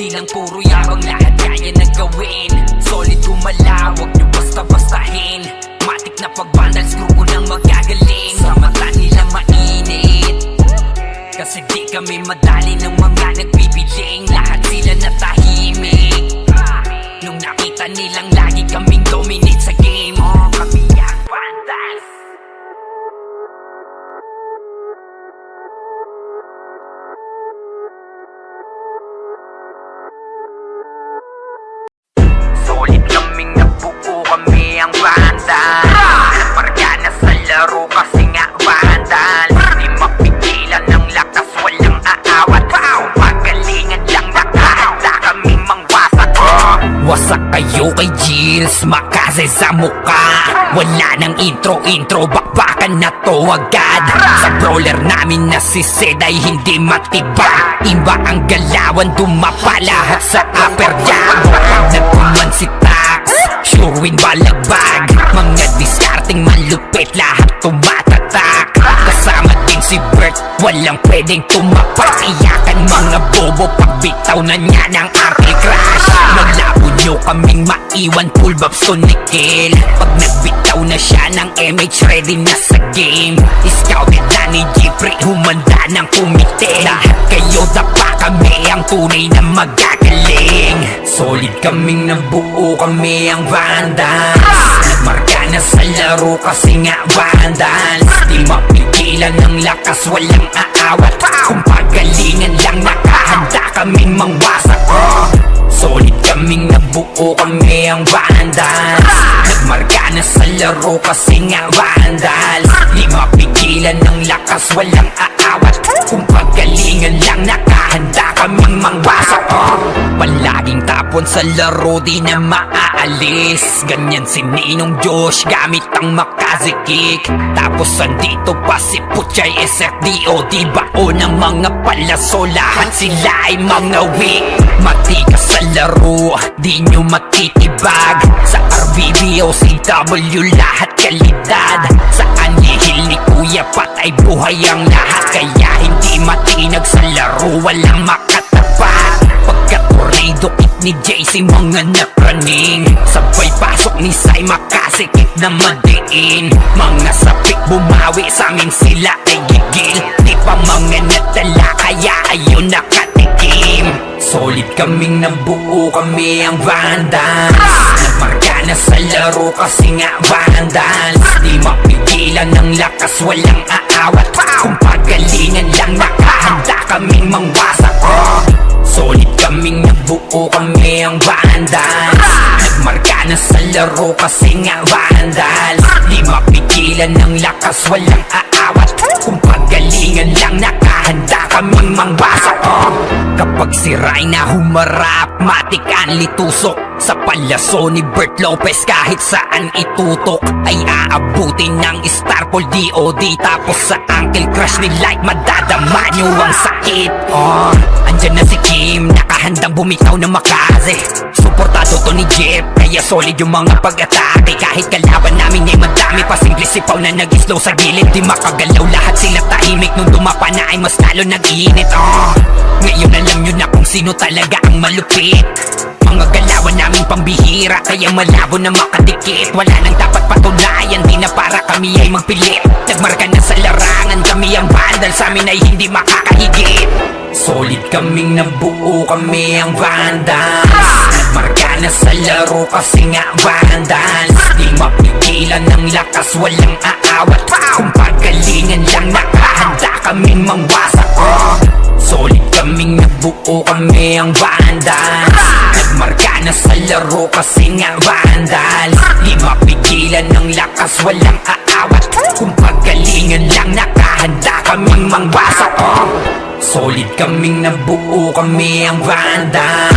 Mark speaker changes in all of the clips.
Speaker 1: Di lang puro yabang, lahat kaya na gawin. Solid gumala, wag nyo basta-bastahin. Matik na pag-vandal, screw ko nang magagaling. Sa mata nila mainit, kasi di kami madali ng mga nagbibiling. Lahat sila natahimik nung nakita nilang lagi kaming dominate sa game. Kami ang vandals. Solid kaming nabuo, kami ang vandals. Parga na sa laro kasi nga vandals. Di mapigilan ng lakas, walang aawat. Kung pagalingan lang nakahanda kaming mangwasak. Wasak kayo kay Gills, makase sa mukha. Wala nang intro, bakbakan na to agad. Sa brawler namin na si Zed ay hindi matiba. Iba ang galawan, dumapa lahat sa upper jab. Nagkuman si Tax, sure win balagbag. Mga discarding malupit, lahat tumatatak. Kasama din si Bert, walang pwedeng tumapak. Iyakan mga bobo, pagbitaw na niya ng anti-crash. Naglabo nyo kaming maiwan, full bobs to nickel. Pag nagbitaw na siya ng MH, ready na sa game. Scouted na ni Jeffrey, humanda ng kumite. Lahat kayo dapa, kami ang tunay na magagaling. Solid kaming nabuo, kami ang vandals. Nagmarka na sa laro kasi nga vandals. Di mapigilan ng lakas, walang aawat. Kung pagalingan lang nakahanda kaming mangwasak. Solid kaming nabuo, kami ang vandals. Nagmarka na sa laro kasi nga vandals. Di mapigilan ng lakas, walang aawat. Kung pagalingan lang nakahanda kaming mangwasak. Palaging tapon sa laro, di na maaalis. Ganyan si Ninong Josh, gamit ang Makaze kick. Tapos andito pa si Puchay SFDO. Di bao ng mga palaso, lahat sila ay mga weak. Matikas sa laro, di nyo matitibag. Sa RBBO, CW, lahat kalidad. Sa anihil ni Kuya Pat ay buhay ang lahat. Kaya hindi matinag sa laro, walang makatapat. Pagka-tornado kick ni JC, mga napraning. Sabay pasok ni Sai, Makaze kick na madiin. Mga sapik bumawi, sa amin sila ay gigil. Di pa mga nadala, kaya ayun nakatikim. Solid kaming nabuo, kami ang vandals. Nagmarka na sa laro kasi nga vandals. Di mapigilan ng lakas, walang aawat. Kung pagalingan lang nakahanda kaming mangwasak. Solid kaming nabuo, kami ang vandals. Nagmarka na sa laro kasi nga vandals. Di mapigilan ng lakas, walang aawat. Kung pagalingan lang nakahanda kaming mangwasak. Kapag si Rhina humarap, matik ang litusok. Sa palaso ni Bert Lopez, kahit saan itutok ay aabutin ng Starpol DOD. Tapos sa Uncle Crush ni Light, madadama nyo ang sakit. Andyan na si Kim, nakahandang bumitaw na Makaze. Suportado to ni Jeff, kaya solid yung mga pag-atake. Kahit kalaban namin ay madami pa, simple sipaw na nag-slow sa gilid. Di makagalaw, lahat sila tahimik. Nung dumapa na ay mas lalo nag-iinit. Ngayon alam nyo na kung sino talaga ang malupit. Mga galawan namin pambihira, kaya malabo na makadikit. Wala nang dapat patunayan, di na para kami ay magpilit. Nagmarka na sa larangan, kami ang vandal, sa amin ay hindi makakahigit. Solid kaming nabuo, kami ang vandals. Nagmarka na sa laro kasi nga vandals. Di mapigilan ng lakas, walang aawat. Kung pagalingan lang nakahanda kaming mangwasak. Solid kaming nabuo, kami ang vandals. Nagmarka na sa laro kasi nga vandals. Di mapigilan ng lakas, walang aawat. Kung pagalingan lang nakahanda kaming mangwasak. Solid kaming nabuo, kami ang vandals.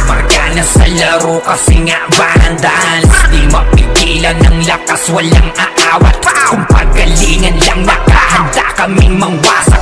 Speaker 1: Nagmarka na sa laro kasi nga vandals. Di mapigilan ng lakas, walang aawat. Kung pagalingan lang nakahanda kaming mangwasak.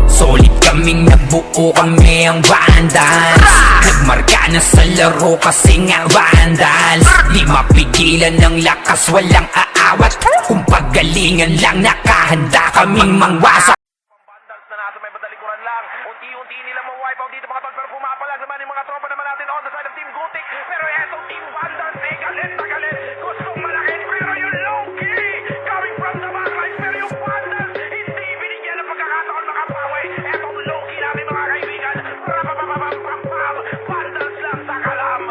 Speaker 1: Solid kaming nabuo, kami ang vandals. Nagmarka na sa laro kasi nga vandals. Di mapigilan ng lakas, walang aawat. Kung pagalingan lang nakahanda kaming mangwasak.
Speaker 2: Vandals na natin may badalikuran lang. Unti-unti nila ma-wipe out dito mga tol, pero pumapalag naman yung mga tropa naman natin on the side of Team Gutik. Pero etong Team Vandals ay galit na galit. Gustong malakit pero yung low-key coming from the backline. Pero yung Vandals hindi binigyan ng pagkakataon makapawi. Etong low-key namin mga kaibigan. Rapapapapapapam. Vandals lang sa kalam.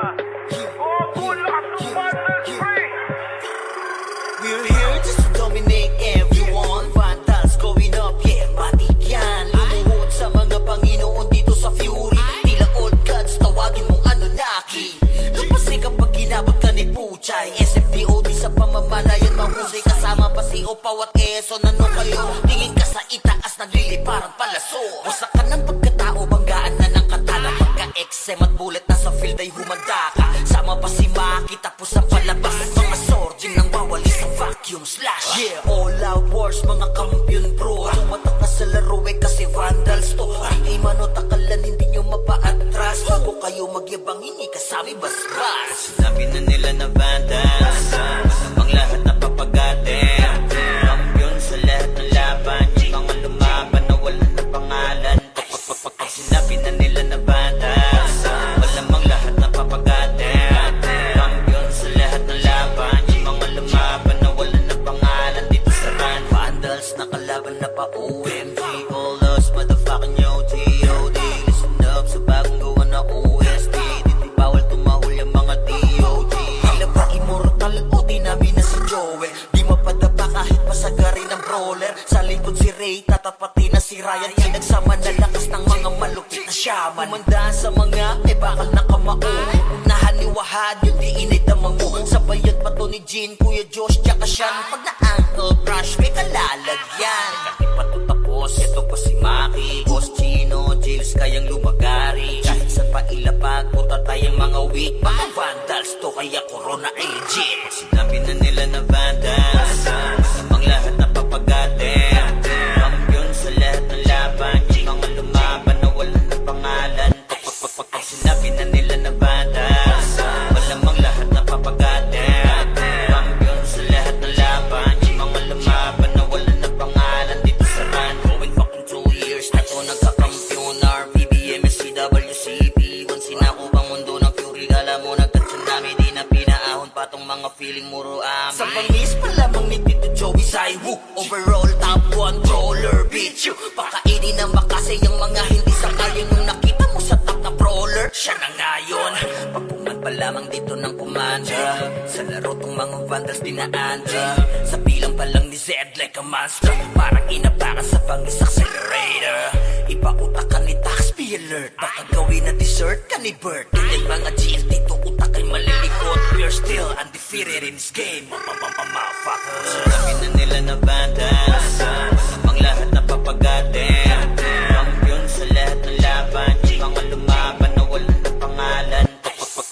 Speaker 2: Oh, good luck to Vandals free.
Speaker 3: We're here just to dominate everyone. Vandals going up, yeah, matik yan. Lumuhod sa mga Panginoon dito sa Fury. Tila old gods, tawagin mong Anunnaki. Lupasi kapag ginabot ka ni Puchay. SFDOD sa pamamalayan, mahusay kasama pa si Opaw at Quezon. Ano kayo? Tingin ka sa itaas, nagliliparang palaso. Wasak ka ng pagkatao, banggaan na ng katana. Pagka-XM at bullet na sa field ay humanda ka. Sama pa si Maki, tapos ang palabas. Mga sording nang wawali sa vacuum slash. Yeah, all out wars, mga kampiyon bro. Tumatak na sa laro eh kasi Vandals to. Ay mano takalan, hindi nyo mapaatras. Bago kayo magyabang, hindi kasami basbas. Sinabi na nila na Vandals, ang lahat na papagatin. Kampiyon sa lahat ng laban, yung mga lumaban na wala na pangalan. Pag sinabi na nila na Vandals, malamang lahat na papagatin. Kampiyon sa lahat ng laban, yung mga lumaban na wala na pangalan dito sa run. Vandals nakalaban na pa OMG, all us motherfucking yo T.O.D. Listen up sa bagong gawa na OST. Dito bawal tumahol yung mga D.O.G. Tila ba immortal o namin na si Joel? Di mapadapa kahit pasagarin ng brawler. Sa likod si Ray, tatapati na si Ryan. Nagsama na lakas ng mga malupit na shaman. Umandaan sa mga may bakal na kamao. Unahan ni Wahad, yung di inidamang mo. Sabayan pa to ni Jean, Kuya Josh, tsaka Sean. Pag na-ankle crush, may kalalagyan. Kasi pa to tapos, ito pa si Maki, Boss Chino, Jills kayang lumagari. Kahit saan pa ilapag, puta tayong mga weak. Mga Vandals to, kaya Corona ay legit. Sinabi na nila na Vandals, ang lahat na papagatin. Kampiyon sa lahat ng laban, yung mga lumaban na wala na pangalan. Pag sinabi na nila na Vandals, malamang lahat na papagatin. Kampiyon sa lahat ng laban, yung mga lumaban na wala na pangalan dito sa run. Going fucking 2 years na to nagkakampiyon. RPBM, SCWCP, once sinako bang mundo ng Fury. Kala mo nagka-tsunami, di na pinaahon pa tong mga feeling muro amin. Sa bangis pa lamang ni Tito Joey Saiwu, overall top 1 brawler, bitch you. Pakainin ng makasay yung mga hindi sakayin. Nung nakita mo sa top na brawler, siya na ngayon. Pagpungan pa lamang dito ng kumanda, sa laro tong mga Vandals dinaanda. Sa bilang pa lang ni Zed like a monster, parang inapakan sa bangis accelerator. Ipautak ka ni Tax, be alert. Baka gawin na dessert ka ni Bert. Ganyan mga GL dito, utak ay malilikot. We're still undefeated in this game, motherfuckers. Sinabi na nila na Vandals, ang lahat na papagatin. Kampiyon sa lahat ng laban, yung mga lumaban na wala na pangalan.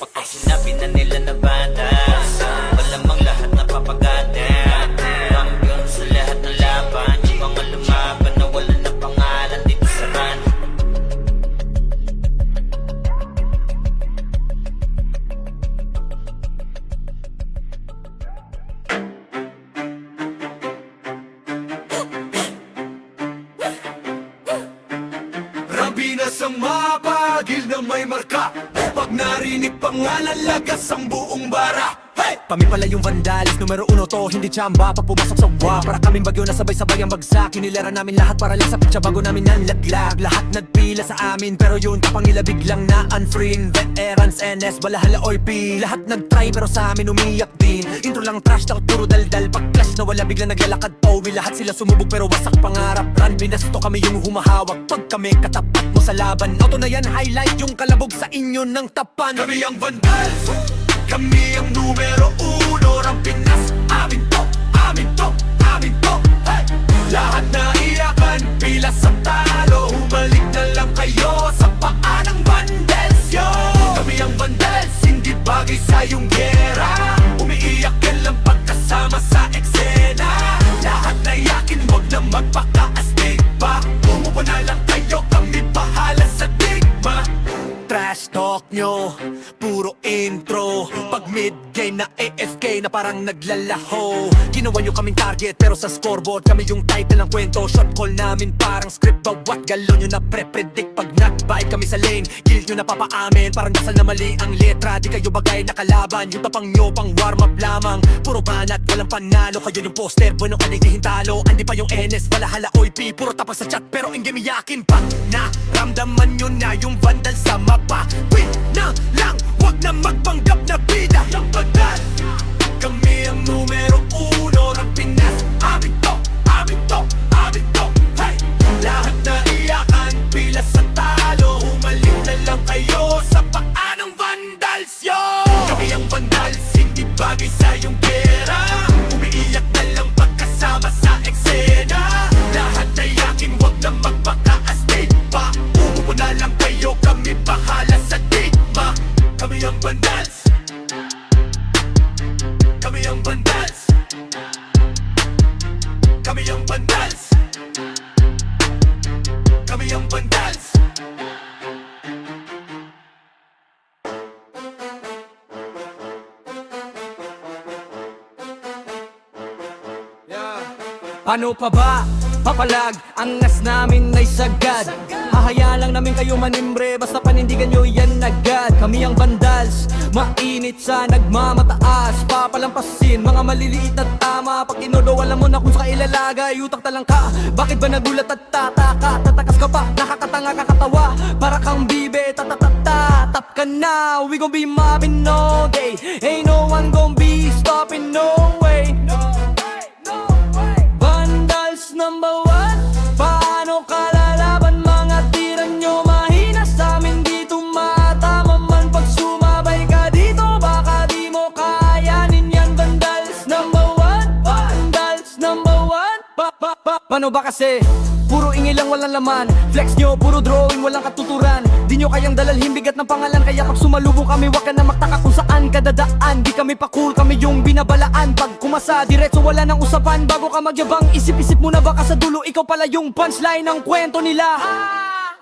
Speaker 3: Pag sinabi na nila na Vandals, malamang lahat na papagatin. Kampiyon sa lahat ng laban, yung mga lumaban na wala na pangalan dito sa run.
Speaker 4: Rambinas ang mapagil na may marka. Pag narinig pangalan, lagas ang buong bara. Hey!
Speaker 5: Kami pala yung Vandals, numero 1 to, hindi tsamba. Pag pumasok sa wa, para kaming bagyo na sabay-sabay ang bagsak. Kinilera namin lahat para lang sa pitsa bago namin nanlaglag. Lahat nagpila sa amin, pero yun kapangila biglang na unfreeing. Veterans, NS, balahala, OP. Lahat nagtry pero sa amin umiyak din. Intro lang trash, takot puro daldal. Pag clash na wala biglang naglalakad Owi, lahat sila sumubok pero wasak pangarap. Run, binasto kami yung humahawak. Pag kami katapat mo sa laban, auto na yan, highlight yung kalabog sa inyo ng tapan.
Speaker 4: Kami ang Vandals, kami ang numero 1. Rampinas, amin to, amin to, amin to. Hey! Lahat na iyakan, pila sa talo. Humalik na lang kayo sa paa ng Vandals, yo. Kami ang Vandals, hindi bagay sa iyong gera. Umiiyak ka lang pagkasama sa eksena. Lahat na yakin, wag na magpaka-astig pa. Bumupo na lang kayo, kami bahala sa digma.
Speaker 5: Trash trash talk nyo, puro intro. Pag mid-game na AFK na parang naglalaho. Ginawa nyo kaming target pero sa scoreboard kami yung title ng kwento. Shot call namin parang script, bawat galon nyo na pre-predict. Pag nag-vibe kami sa lane, kill nyo na papaamin. Parang dasal na mali ang letra, di kayo bagay na kalaban. Yung tapang nyo pang warm up lamang, puro banat, walang panalo. Kayo yung poster, bueno kanigihin talo. Andi pa yung NS, valahala, OIP, puro tapos sa chat pero in game iyakin pa. Naramdaman nyo na yung vandal sa mapa. Win na lang, wag na magpanggap na bida. Yung bandal, kami ang numero uno ng Pinas. Amin to, amin to, amin to. Hey! Lahat na iyakan, pila sa talo. Humaling na lang kayo sa paanong vandals yo. Kami ang vandals, hindi bagay sa iyong pera. Umiiyak na lang pagkasama sa eksena. Lahat na iyakin, wag na magpaka-astig pa. Umupo na lang kayo, kami bahala sa digma. Kami ang vandals, kami ang vandals, kami ang vandals, kami ang vandals.
Speaker 6: Ano pa ba? Papalag, ang ngas namin ay sagad. Hahayaan lang namin kayo manimbre, basta panindigan nyo yan agad. Kami ang vandals, mainit sa nagmamataas. Papalampasin, mga maliliit na tama. Pag inodo, alam mo na kung sa ilalagay. Utak talang ka, bakit ba nagulat at tataka? Tatakas ka pa, nakakatanga kakatawa. Para kang bibe, tatatata. Tap ka na, we gon' be mobbing all day. Ain't no one gon' be stopping, no way. Vandals number one, paano kalalaban? Mga tira nyo mahina sa amin, di tumatama man. Pag sumabay ka dito, baka di mo kayanin yan. Vandals number one, vandals number one. Paano ba kasi? Puro ingay lang, walang laman. Flex nyo, puro drawing, walang katuturan. Di nyo kayang dalalhin bigat ng pangalan. Kaya pag sumalubong kami, wag ka na magtaka kung saan ka dadaan. Di kami pa cool, kami yung binabalaan. Pag kumasa, diretso wala nang usapan. Bago ka magyabang, isip-isip muna baka sa dulo ikaw pala yung punchline ng kwento nila.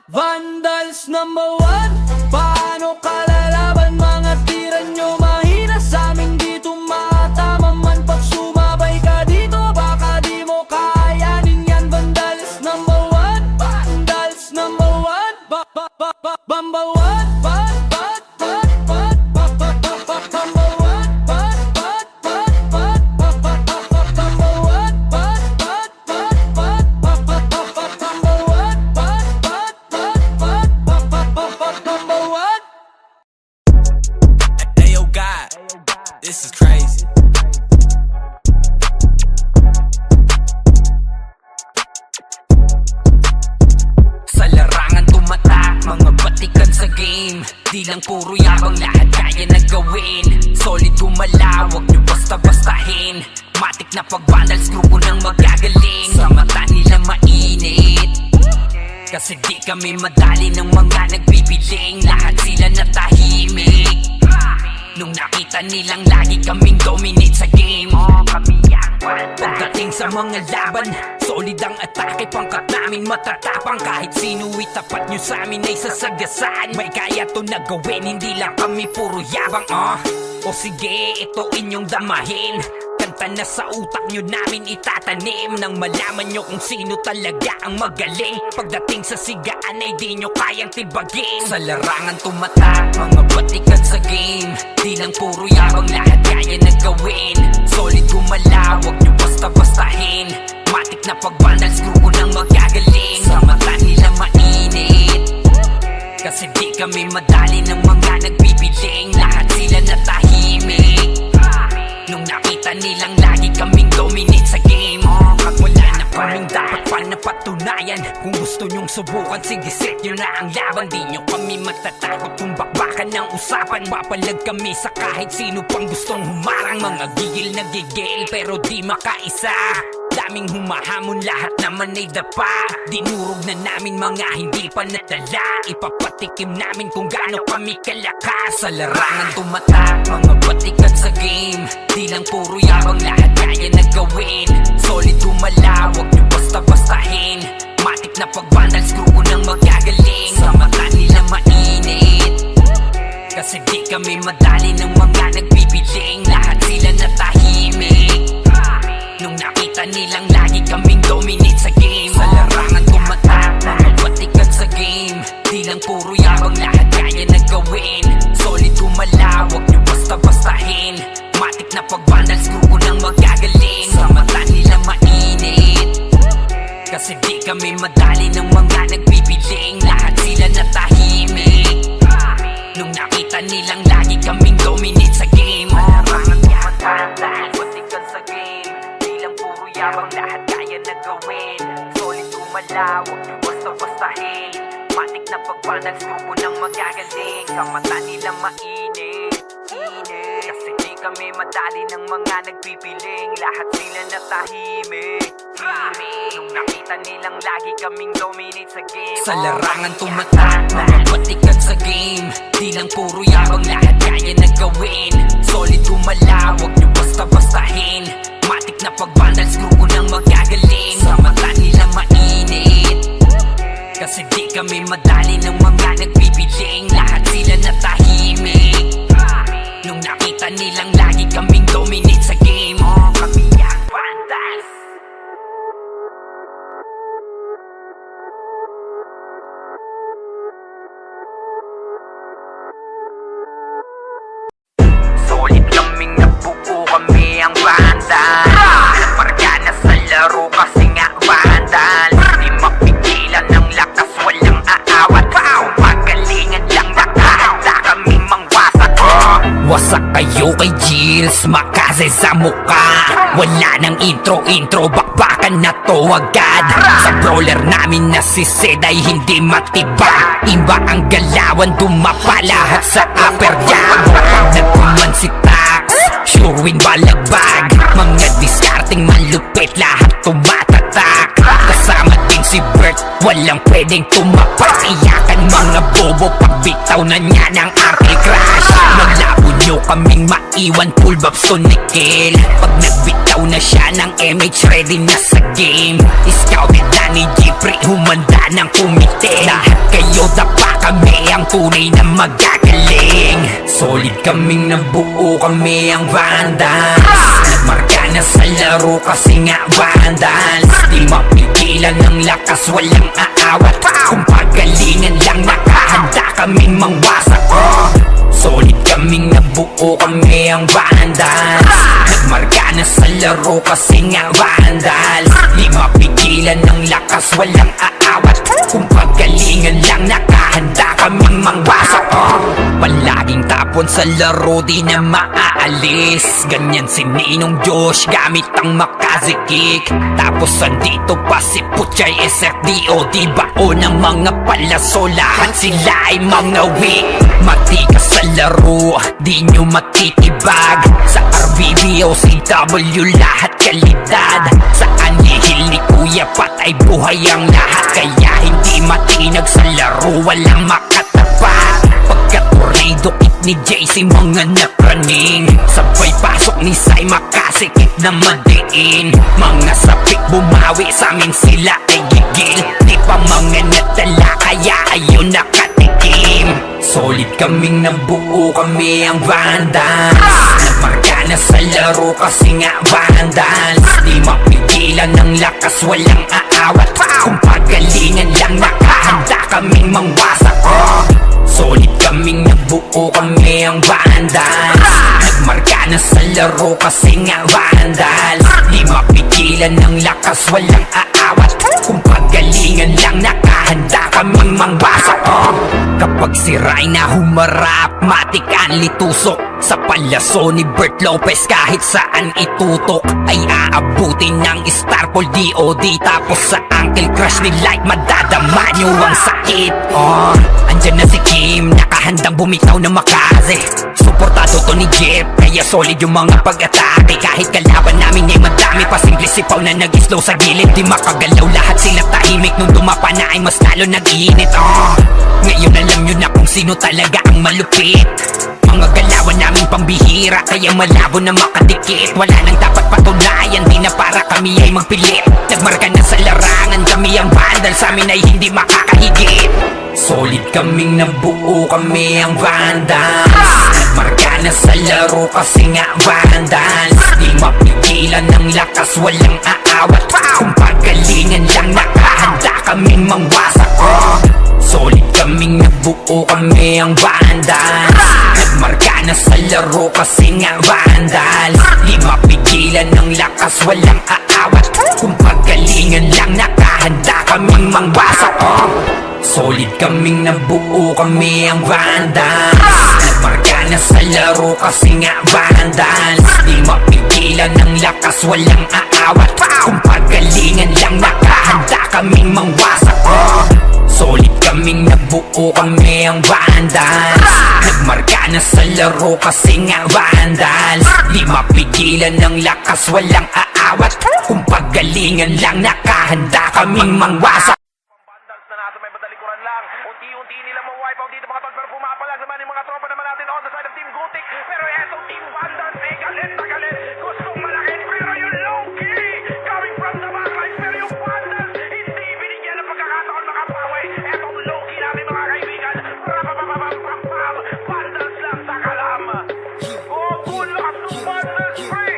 Speaker 6: Vandals number one, paano kalalaban? Mga tira nyo mahina sa amin, di tumatama man. Pag sumabay ka dito, baka di mo kayanin yan. Vandals number one, vandals number one, Bamba one,
Speaker 4: Ayo God, this is crazy.
Speaker 1: Sa larangan tumatak, mga batikan sa game. Di lang puro yabang, lahat kaya na gawin. Solid gumalaw, wag nyo basta-bastahin. Matik na pag-vandals, grupo ng magagaling. Sa mata nila mainit, kasi di kami madali ng mga nagbibiling. Lahat sila natahimik nung nakita nilang lagi kaming dominate sa game. Pagdating sa mga laban, solid ang atake. Pangkat namin matatapang, kahit sino itapat nyo sa amin ay sasagasaan. May kaya to na gawin, hindi lang kami puro yabang. O sige, ito inyong damahin. Kanta na sa utak nyo namin itatanim, nang malaman nyo kung sino talaga ang magaling. Pagdating sa sigaan ay di nyo kayang tibagin. Sa larangan tumatak, mga batikan sa game. Di lang puro yabang, lahat kaya na gawin. Solid gumalaw, wag nyo basta-bastahin. Matik na pag-vandals, grupo ng magagaling. Sa mata nila mainit, kasi di kami madali ng mga nagbibiling. Lahat sila natahimik nung nakita nilang lagi kaming dominate sa game. Pag wala na kaming dapat pa napatunayan, kung gusto nyong subukan, sige set nyo na ang laban. Di nyo kami magtatakot kung bakbakan ng usapan. Papalag kami sa kahit sino pang gustong humarang. Mga gigil na gigil pero di makaisa. Daming humahamon, lahat naman ay dapa. Dinurog na namin mga hindi pa natala. Ipapatikim namin kung gaano kami kalakas. Sa larangan tumatak, mga batikan sa game. Di lang puro yabang, lahat kaya na gawin. Solid gumalaw, wag nyo basta-bastahin. Matik na pag-vandals, grupo ng magagaling. Sa mata nila mainit, Kasi di kami madali ng mga nagbibiling, lahat sila natahimik nung nakita nilang lagi kaming dominate sa game. Sa larangan tumatak, mga batikan sa game, di lang puro yabang, lahat kaya na gawin. Solid gumalaw, wag nyo basta-bastahin. Matik na pag-vandals, grupo ng magagaling. Sa mata nila mainit, kasi di kami madali ng mga nagbibiling, lahat sila natahimik nung nakita nilang lagi kaming dominate sa game. Larangan tumatak, batikan sa game, di lang puro yabang, lahat kaya na gawin. Solid gumalaw, wag nyo basta-bastahin. Matik na pag-vandals, grupo ng magagaling. Sa mata nila mainit, kasi di kami madali ng mga nagbibiling, lahat sila natahimik nung nakita nilang lagi kaming dominate sa game. Sa larangan tumatak, mga batikan sa game, di lang puro yabang, lahat kaya na gawin. Solid gumalaw, wag nyo basta-bastahin. Matik na pag-vandals, grupo ng magagaling. Sa mata nila mainit, kasi di kami madali ng mga nagbibiling, lahat sila natahimik nung nakita nilang lagi kaming dominate sa game. Kami ang Vandals. Solid kaming nabuo, kami ang Vandals. Parga na sa laro kasi nga Vandals. Di mapigilan ng lakas, walang aawat. Pagalingan lang, nakahanda kaming mangwasak. Wasak kayo kay Gilles, makase sa muka. Wala nang intro, bakbakan na to agad. Sa brawler namin na si Zed ay hindi matiba. Iba ang galawan, dumapa lahat sa upper jab. Pag nagkuman si Tax, sure win balagbag. Mga discarding malupit, lahat tumatatak. Kasama din si Bert, walang pwedeng tumapak. Iyakan mga bobo, pagbitaw na niya ng ankle crash. Malabo nyo kaming maiwan, full babs to nickel. Pag nagbitaw na siya ng MH, ready na sa game. Scouted na ni Jeffrey, humanda ng kumite. Lahat kayo dapa, kami ang tunay na magagaling. Solid kaming nabuo, kami ang Vandals. Nagmarka na sa laro kasi nga Vandals. Di mapigilan ng lakas, walang aawat. Kung pagalingan lang, nakahanda kaming mangwasak. Solid kaming nabuo, kami ang Vandals. Nagmarka na sa laro kasi nga Vandals. Di mapigilan ng lakas, walang aawat. Kung pagalingan lang, nakahanda kaming mangwasak. Palaging tapon sa laro, di na maaalis. Ganyan si Ninong Josh, gamit ang Makaze kick. Tapos andito pa si Puchay SFDO, di bao ng mga palaso, lahat sila ay mga weak. Matikas sa laro, di nyo matitibag. Sa RBB o CW, lahat kalidad. Sa anihil ni Kuya patay buhay ang lahat. Kaya hindi matinag sa laro, walang makatapat. Pagka-tornado kick ni JC, mga napraning. Sabay pasok ni Sai, makasikip na madiin. Mga sapik bumawi, sa amin sila ay gigil. Di pa mga natala, kaya ayun nakatikim. Solid kaming nabuo, kami ang Vandals. Nagmarka na sa laro kasi nga Vandals. Di mapigilan ng lakas, walang aawat. Kung pagalingan lang, nakahanda kaming mangwasak. Solid kaming nabuo, kami ang Vandals. Nagmarka na sa laro kasi nga Vandals. Di mapigilan ng lakas, walang aawat. Kung pagalingan lang, nakahanda kaming mangwasak. Kapag si Rayna humarap, matik ang litusok. Sa palaso ni Bert Lopez, kahit saan itutok ay aabutin ng Starpol DOD. Tapos sa ankle crush ni Light, madadama nyo ang sakit. Andyan na si Kim, nakahandang bumitaw na Makaze. Suportado to ni Jeff, kaya solid yung mga pag-atake. Kahit kalaban namin ay madami, pasimple sipaw na nag-slow sa gilid. Di makagalaw, lahat sila tahimik. Nung dumapa na ay mas lalo nag-iinit. Ngayon alam nyo na kung sino talaga ang malupit. Mga galawan namin pambihira, kaya malabo na makadikit. Wala nang dapat patunayan, di na para kami ay magpilit. Nagmarka na sa larangan, kami ang Vandals, sa amin ay hindi makakahigit. Solid kaming nabuo, kami ang Vandals. Marka na sa laro kasi nga Vandals. Di mapigilan ng lakas, walang aawat. Kung pagalingan lang, nakahanda kaming mangwasak. Solid kaming nabuo, kami ang Vandals. Nagmarka na sa laro kasi nga Vandals. Di mapigilan ng lakas, walang aawat. Kung pagalingan lang, nakahanda kaming mangwasak. Solid kaming nabuo, kami ang Vandals. Nagmarka na sa laro kasi nga Vandals. Di mapigilan ng lakas, walang aawat. Kung pagalingan lang, nakahanda kaming mangwasak. Solid kaming nabuo, kami ang Vandals. Nagmarka na sa laro kasi nga Vandals. Di mapigilan ng lakas, walang aawat. Kung pagalingan lang, nakahanda kaming mangwasak.
Speaker 2: Vandals na natin may badalikuran lang. Unti-unti nila ma-wipe out dito mga tol. Pero pumapalag naman yung mga tropa naman natin on the side of Team Gutik. Pero etong Team Vandals ay galit na galit. Gustong malakit pero yung low-key coming from the backline. Pero yung Vandals hindi binigyan ng pagkakataon makapawi. Etong low-key natin mga kaibigan. Rapapapapapapam. Vandals lang sa kalam. Oh, good luck to Vandals free.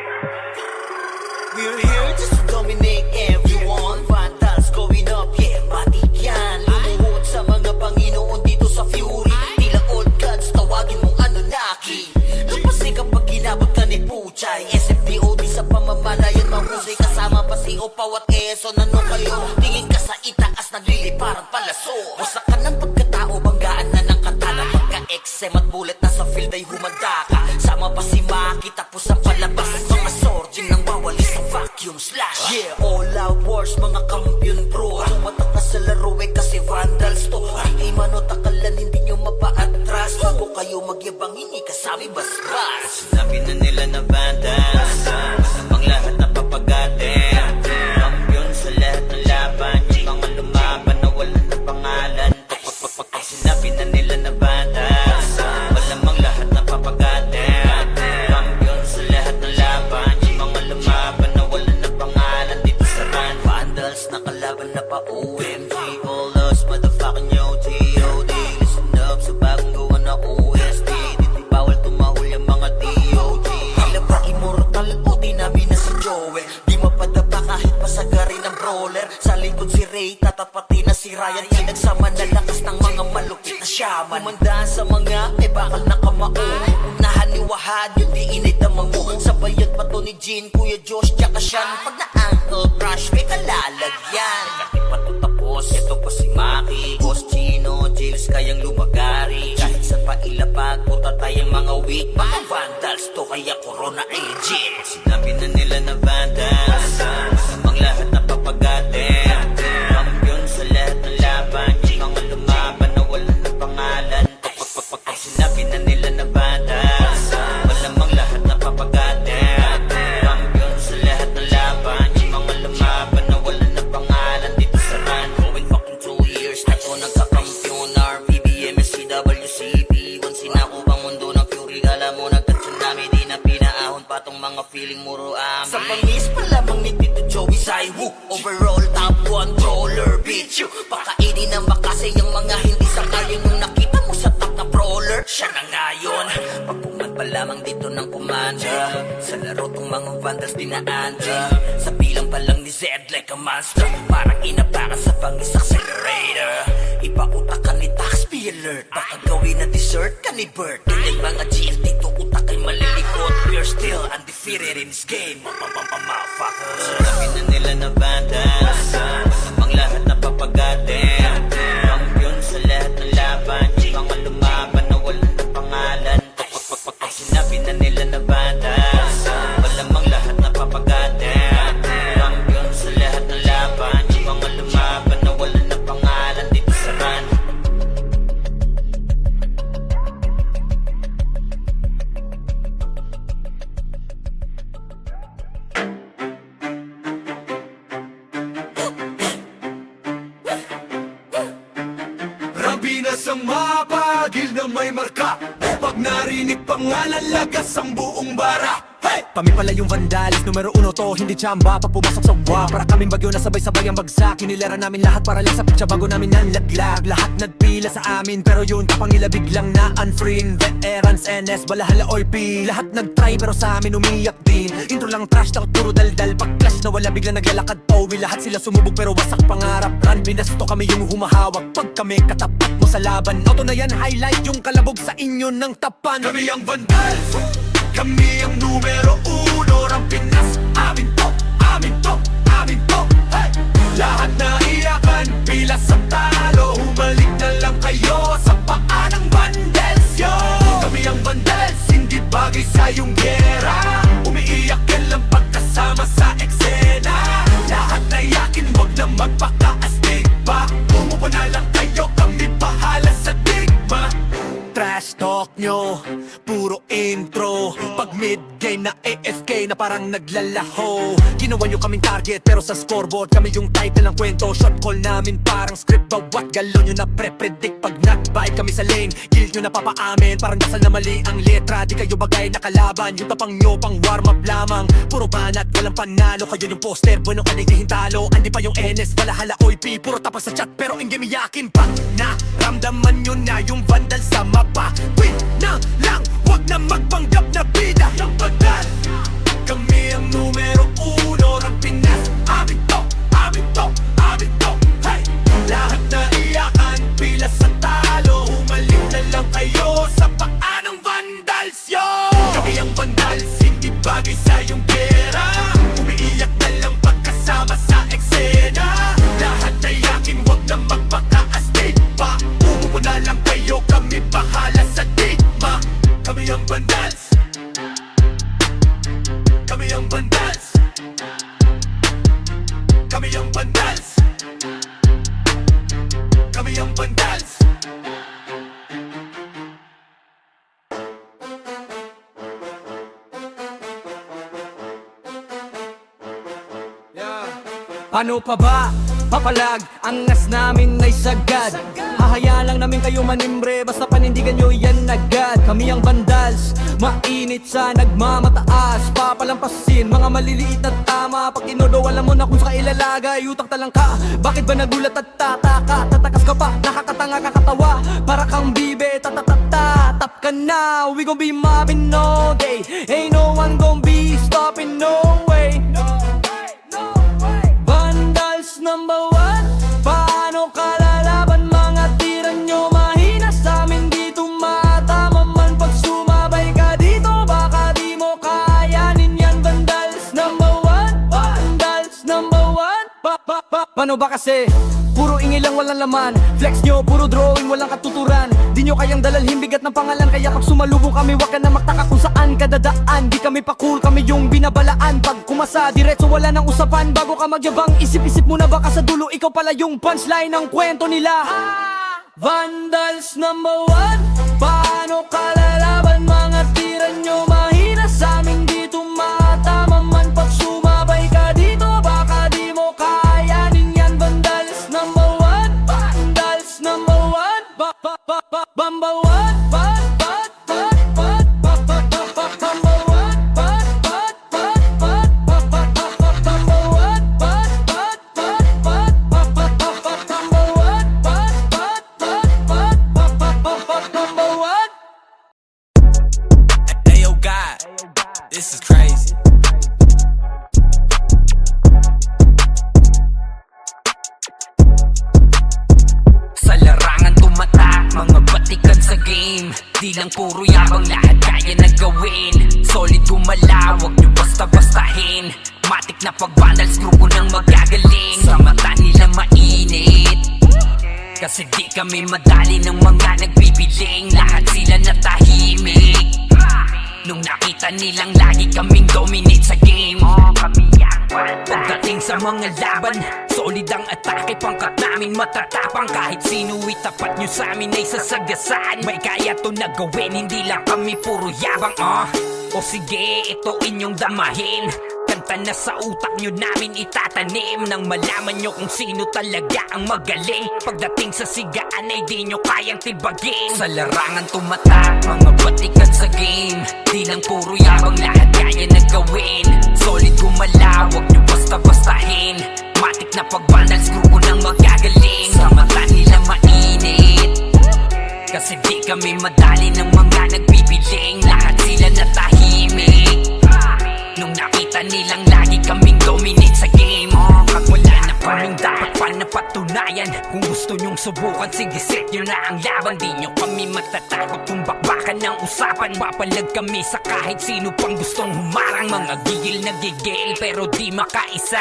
Speaker 3: We're here just to dominate everyone. Vandals going up, yeah, matik yan. Lumuhod sa mga Panginoon dito sa Fury. Tila old gods, tawagin mong Anunnaki. Lumpasi kapag ginabot ka ni Puchay. SFDOD sa pamamalayan mahusay. Kasama pa si Opaw at Quezon. Ano kayo? Tingin ka sa itaas, nagliliparang palaso. Wasak ka ng pagkatao, banggaan na ng katana. Pagka-XM at bullet na sa field ay humanda ka. Sama pa si Maki, tapos ang palabas. Mga sordin nang wawalis sa vacuum slash. Yeah, all out wars, mga kampiyon bro. Tumatak na sa laro eh kasi Vandals to. Di mano takalan, hindi nyo mapa-atras. Bago kayo magyabang, hindi kasami basbas. Sinabi na nila na Vandals, namang lahat na papagatin. Kampiyon sa lahat ng laban, yung mga lumaban na wala na pangalan. Sinabi na nila na Vandals, malamang lahat na papagatin. Kampiyon sa lahat ng laban, yung mga lumaban na wala na pangalan dito sa run. Vandals na kalaban na pa OMG, all us motherfucking yo G.O.D. Listen up sa bagong gawa na OST. Dito bawal tumahol yung mga DOG. Tila ba immortal o di namin na si Joel? Di mapadapa kahit pasagarin ng brawler. Sa likod si Ray, tatapatin na si Ryan. Pinagsama na lakas ng mga malupit na shaman. Kumandaan sa mga may bakal na kamao. Unahan ni Wahad, yung di inay damang mo. Sabayan pa to ni Jean, Kuya Josh, tsaka Sean. Pag na-ankle crush, may kalalagyan. Kasi pa to tapos, ito pa si Maki, Boss Chino, Jills kayang lumagari. Kahit sa pa ilapag, puta tayong mga weak. Mga Vandals to, kaya Corona ay legit. Sinabi na nila na Vandals, namang lahat na papagatin. Kampiyon sa lahat ng laban, yung mga lumaban na wala na pangalan. Sinabi na nila na Vandals, malamang lahat na papagatin. Kampiyon sa lahat ng laban, yung mga lumaban na wala na pangalan dito sa run. Going fucking 2 years na to nagkakampiyon. RPBM, SCWCP, once sinako bang mundo ng Fury. Alam mo nagka-tsunami, di na pinaahon pa tong mga feeling muro amin. Sa bangis pa lamang ni Tito Joey Saiwu. Overall top 1 brawler, bitch you. Pakainin ng bakase yung mga hindi sangayon. Yung nakita mo sa top na brawler, siya na ngayon. Pagpungan pa lamang dito ng commander. Sa laro tong mga Vandals dinaanda. Sa bilang pa lang ni Zed like a monster. Parang inabaka sa bangis accelerator. Ipautak ka ni Tax, be alert. Baka gawin na dessert ka ni Bert. Yung mga GL dito utak ay malilikot. We're still undefeated in this game. Motherfuckers. Sinabi na nila na Vandals, namang lahat na papagatin. Kampiyon sa lahat ng laban, yung mga lumaban na wala na pangalan. Sinabi na nila na Vandals, malamang lahat na papagatin. Kampiyon sa lahat ng laban, yung mga lumaban na wala na pangalan dito sa run.
Speaker 4: Rabinas ang mapagil na may marka. Pag narinig pangalan, lagas ang buong bara. Hey!
Speaker 5: Kami pala yung vandalis, numero uno to, hindi tsamba. Pag pumasok sa wa, para kaming bagyo na sabay-sabay ang bagsak. Kinilera namin lahat para lang sa pitsa bago namin nanlaglag. Lahat nagpila sa amin, pero yun kapangila biglang na unfree. Veterans, NS, balahala or P. Lahat nagtry pero sa amin umiyak din. Intro lang trash, takot puro daldal. Pag clash na wala biglang naglalakad pauwi. Lahat sila sumubog pero wasak pangarap. Run, binasto kami yung humahawak. Pag kami katapat mo sa laban, auto na yan, highlight yung kalabog sa inyo ng tapan.
Speaker 4: Kami ang vandals, kami ang numero uno ng Pinas. Amin to, amin to, amin to, hey! Lahat na iyakan, pila sa talo. Humalik na lang kayo sa paa ng vandals, yo! Kami ang vandals, hindi bagay sa iyong gera. Umiiyak ka lang pagkasama sa eksena. Lahat na yakin, wag na magpakaastig pa. Umupo na lang kayo, kami bahala sa digma.
Speaker 5: Trash talk nyo, puro intro. Pag mid-game na AFK na parang naglalaho. Ginawa nyo kaming target pero sa scoreboard kami yung title ng kwento. Shot call namin parang script, bawat galon nyo na pre-predict. Pag nag-bite kami sa lane, kill nyo na papaamin. Parang dasal na mali ang letra, di kayo bagay na kalaban. Yung tapang nyo pang warm up lamang, puro banat, walang panalo. Kayo yung poster, bueno ka di hintalo. Andi pa yung NS, balahala OIP, puro tapas sa chat pero in game iyakin pa. Naramdaman nyo na yung vandal sa mapa. Win na lang, wag na magpanggap na bida.
Speaker 4: Yung vandal, kami ang numero uno ng Pinas. Amin to, amin to, amin to, hey! Lahat na iyakan, pila sa talo. Humalik na lang kayo sa paa ng vandals, yo! Kami ang vandals, hindi bagay sa iyong pera. Umiiyak na lang pagkasama sa eksena. Lahat na yakin, wag na magpakaastig pa. Umupo na lang kayo, kami bahala sa digma. Kami ang vandals, kami ang vandals, kami ang vandals, kami ang vandals.
Speaker 6: Ano pa ba? Papalag, angas namin ay sagad. Hahayaan lang namin kayo manimbre, basta panindigan nyo yan agad. Kami ang vandals, mainit sa nagmamataas. Papalampasin, mga maliliit na tama. Pag inodo, alam mo na kung sa ilalagay. Utak talang ka, bakit ba nagulat at tataka? Tatakas ka pa, nakakatanga kakatawa. Para kang bibe, tatatata. Tap ka na, we gon' be mobbing all day. Ain't no one gon' be stopping, no way. Vandals number one, paano kalalaban? Mga tira nyo mahina sa amin, di tumatama man. Pag sumabay ka dito, baka di mo kayanin yan. Vandals number one, vandals number one. Paano ba kasi? Puro ingay lang, walang laman. Flex nyo, puro drawing, walang katuturan. Di nyo kayang dalalhin bigat ng pangalan. Kaya pag sumalubong kami, wag ka na magtaka kung saan ka dadaan. Di kami pa cool, kami yung binabalaan. Pag kumasa, diretso wala nang usapan. Bago ka magyabang, isip-isip mo na baka sa dulo ikaw pala yung punchline ng kwento nila. Vandals number one, paano kalalaban? Mga tira nyo mahina sa amin, di tumatama man. Pag sumabay ka dito, baka di mo kayanin yan. Vandals number one, vandals number one, number one,
Speaker 4: Ayo God, this is crazy.
Speaker 1: Sa larangan tumatak, mga batikan sa game. Di lang puro yabang, lahat kaya na gawin. Solid gumalaw, wag nyo basta-bastahin. Matik na pag-vandals, grupo ng magagaling. Sa mata nila mainit, kasi di kami madali ng mga nagbibiling. Lahat sila natahimik nung nakita nilang lagi kaming dominate sa game. Pagdating sa mga laban, solid ang atake. Pangkat namin matatapang, kahit sino itapat nyo sa amin ay sasagasaan. May kaya to na gawin, hindi lang kami puro yabang. O sige, ito inyong damahin. Kanta na sa utak nyo namin itatanim, nang malaman nyo kung sino talaga ang magaling. Pagdating sa sigaan ay di nyo kayang tibagin. Sa larangan tumatak, mga batikan sa sa game. Di lang puro yabang, lahat kaya na gawin. Solid gumalaw, wag nyo basta-bastahin. Matik na pag-vandals, grupo nang magagaling. Sa mata nila mainit, kasi di kami madali ng mga nagbibiling. Lahat sila natahimik nung nakita nilang lagi kaming dominate sa game. Pag wala na kaming dapat pa napatunayan. Kung gusto nyong subukan, sige set nyo na ang laban. Di nyo kami matatakot kung bakbakan ng usapan. Papalag kami sa kahit sino pang gustong humarang. Mga gigil na gigil pero di makaisa.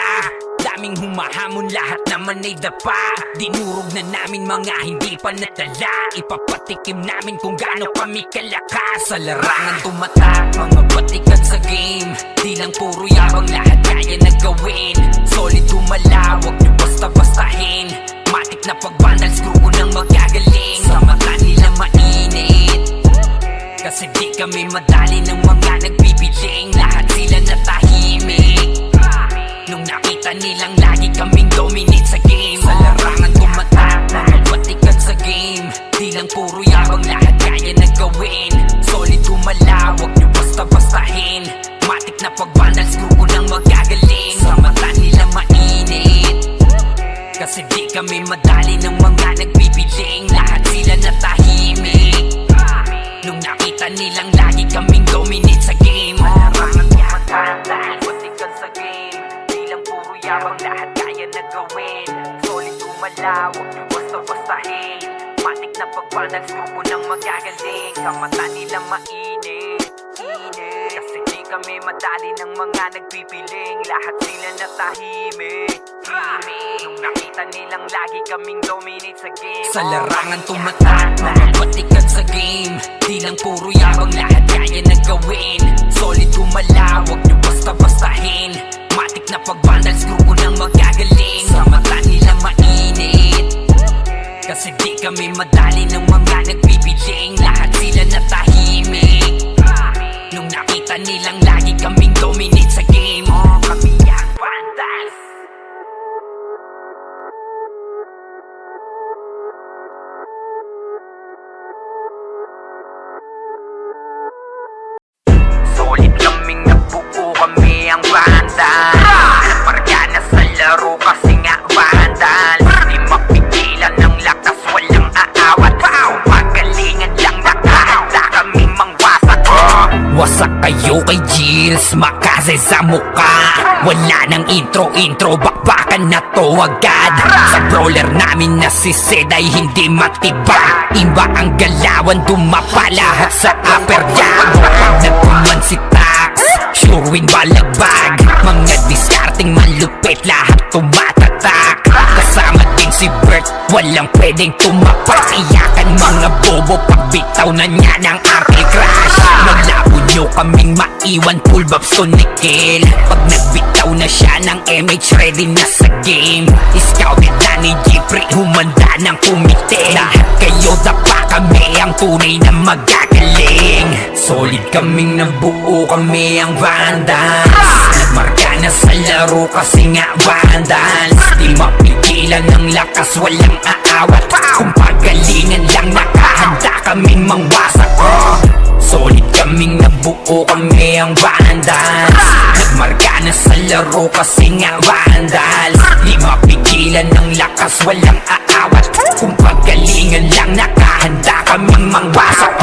Speaker 1: Daming humahamon, lahat naman ay dapa. Dinurog na namin mga hindi pa natala. Ipapatikim namin kung gaano kami kalakas. Sa larangan tumatak, mga batikan sa game. Di lang puro yabang, lahat kaya na gawin. Solid gumalaw, wag nyo basta-bastahin. Matik na pag-vandals, grupo nang magagaling. Sa mata nila mainit, kasi di kami madali ng mga nagbibiling. Lahat sila natahimik nung nakita nilang lagi kaming dominate sa game. Sa larangan tumatak, mga batikan sa game. Di lang puro yabang, lahat kaya na gawin. Solid gumalaw, wag nyo basta-bastahin. Matik na pag-vandals, grupo nang magagaling. Sa mata nila mainit, kasi di kami madali ng mga nagbibiling. Lahat sila natahimik nung nakita nilang lagi kaming dominate sa game. Larangan tumatak, dahil batikan sa game. Di lang puro yabang, lahat kaya na gawin. Solid gumalaw, wag nyo basta-bastahin. Matik na pag-vandals, grupo nang magagaling. Sa mata nila mainit, kasi di kami madali ng mga nagpipiling. Lahat sila natahimik nung nakita nilang lagi kaming dominate sa game. Sa larangan tumatak, mga batikan sa game. Di lang puro yabang, lahat kaya na gawin. Solid gumalaw, wag nyo basta-bastahin. Matik na pag-vandals, grupo nang magagaling. Sa mata nila mainit, kasi di kami madali ng mga nagbibiling. Lahat sila natahimik nung nakita nilang lagi kaming dominate sa game. Kami ang vandals. Solid kaming nabuo, kami ang vandals. Pargana sa laro kasi nga vandals. Di mapigilan ng lakas, walang aawat. Pagalingan lang, nakahanda kaming mangwasak. Wasak kayo kay Gilles, makase sa muka. Wala nang intro, bakbakan na to agad. Sa brawler namin na si Zed ay hindi matibag. Iba ang galawan, dumapa lahat sa upper jab. Pag nagpuman si Tax, sure win balagbag. Mga discarding malupit, lahat tumatatak. Kasama din si Bert, walang pwedeng tumapak. Iyakan mga bobo, pagbitaw na niya ng Uncle Crash. Naglabo nyo kaming maiwan, full babs to Nickel. Pag nagbitaw na siya ng MH, ready na sa game. Scouted na ni Jeffrey, humanda ng kumite. Lahat kayo dapa, kami ang tunay na magagaling. Solid kaming nabuo, kami ang vandals. Nagmarka na sa laro kasi nga vandals. Di mapigilan ng lakas, walang aawat. Kung pagalingan lang, nakahanda kaming mangwasak. Solid kaming nabuo, kami ang vandals. Nagmarka na sa laro kasi nga vandals. Di mapigilan ng lakas, walang aawat. Kung pagalingan lang, nakahanda kaming mangwasak.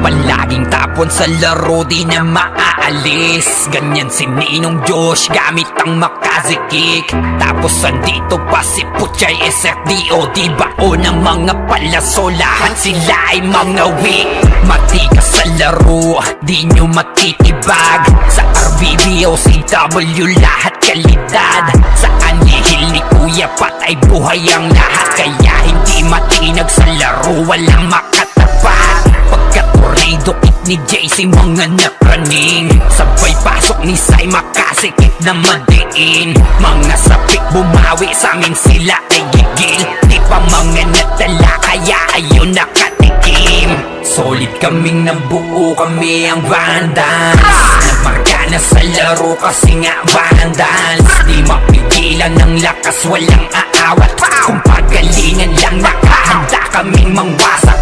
Speaker 1: Palaging tapon sa laro, di na maaalis. Ganyan si Ninong Josh, gamit ang Makaze kick. Tapos andito pa si Puchay SFDO. Di bao ng mga palaso, lahat sila ay mga weak. Matikas sa laro, di nyo matitibag. Sa RBB o CW, lahat kalidad. Sa anihil ni Kuya Pat ay buhay ang lahat. Kaya hindi matinag sa laro, walang makatapat. Pagka-tornado kit ni JC, mga napraning. Sabay pasok ni Sai, makasikip na madiin. Mga sapik bumawi, sa amin sila ay gigil. Di pa mga natala, kaya ayun nakatikim. Solid kaming nabuo, kami ang vandals. Nagmarka na sa laro kasi nga vandals. Di mapigilan ng lakas, walang aawat. Kung pagalingan lang, nakahanda kaming mangwasak.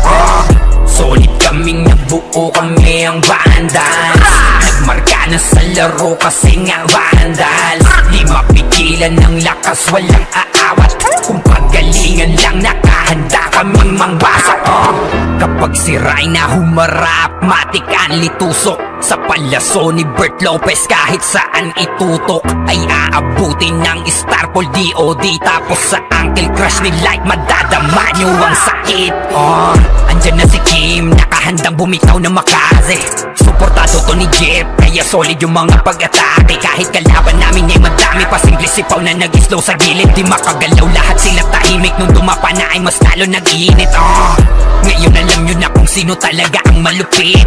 Speaker 1: Solid kaming nabuo, nabuo kami ang Vandals. Nagmarka na sa laro kasi nga Vandals. Di mapigilan ng lakas, walang aawat. Kung pagalingan lang, nakahanda kaming mangwasak. Kapag si Rayna humarap, matik ang litusok. Sa palaso ni Bert Lopez, kahit saan itutok ay aabutin ng Starpol DOD. Tapos sa Uncle Crush ni Light, madadama nyo ang sakit. Andyan na si Kim, nakahandang bumitaw na makaze. Suportado to ni Jeff, kaya solid yung mga pag-atake. Kahit kalaban namin ay madami, pasingli sipaw na nag-slow sa gilid. Di makagalaw, lahat sila tahimik. Nung dumapa na ay mas lalo nag-iinit. Ngayon alam nyo na kung sino talaga ang malupit.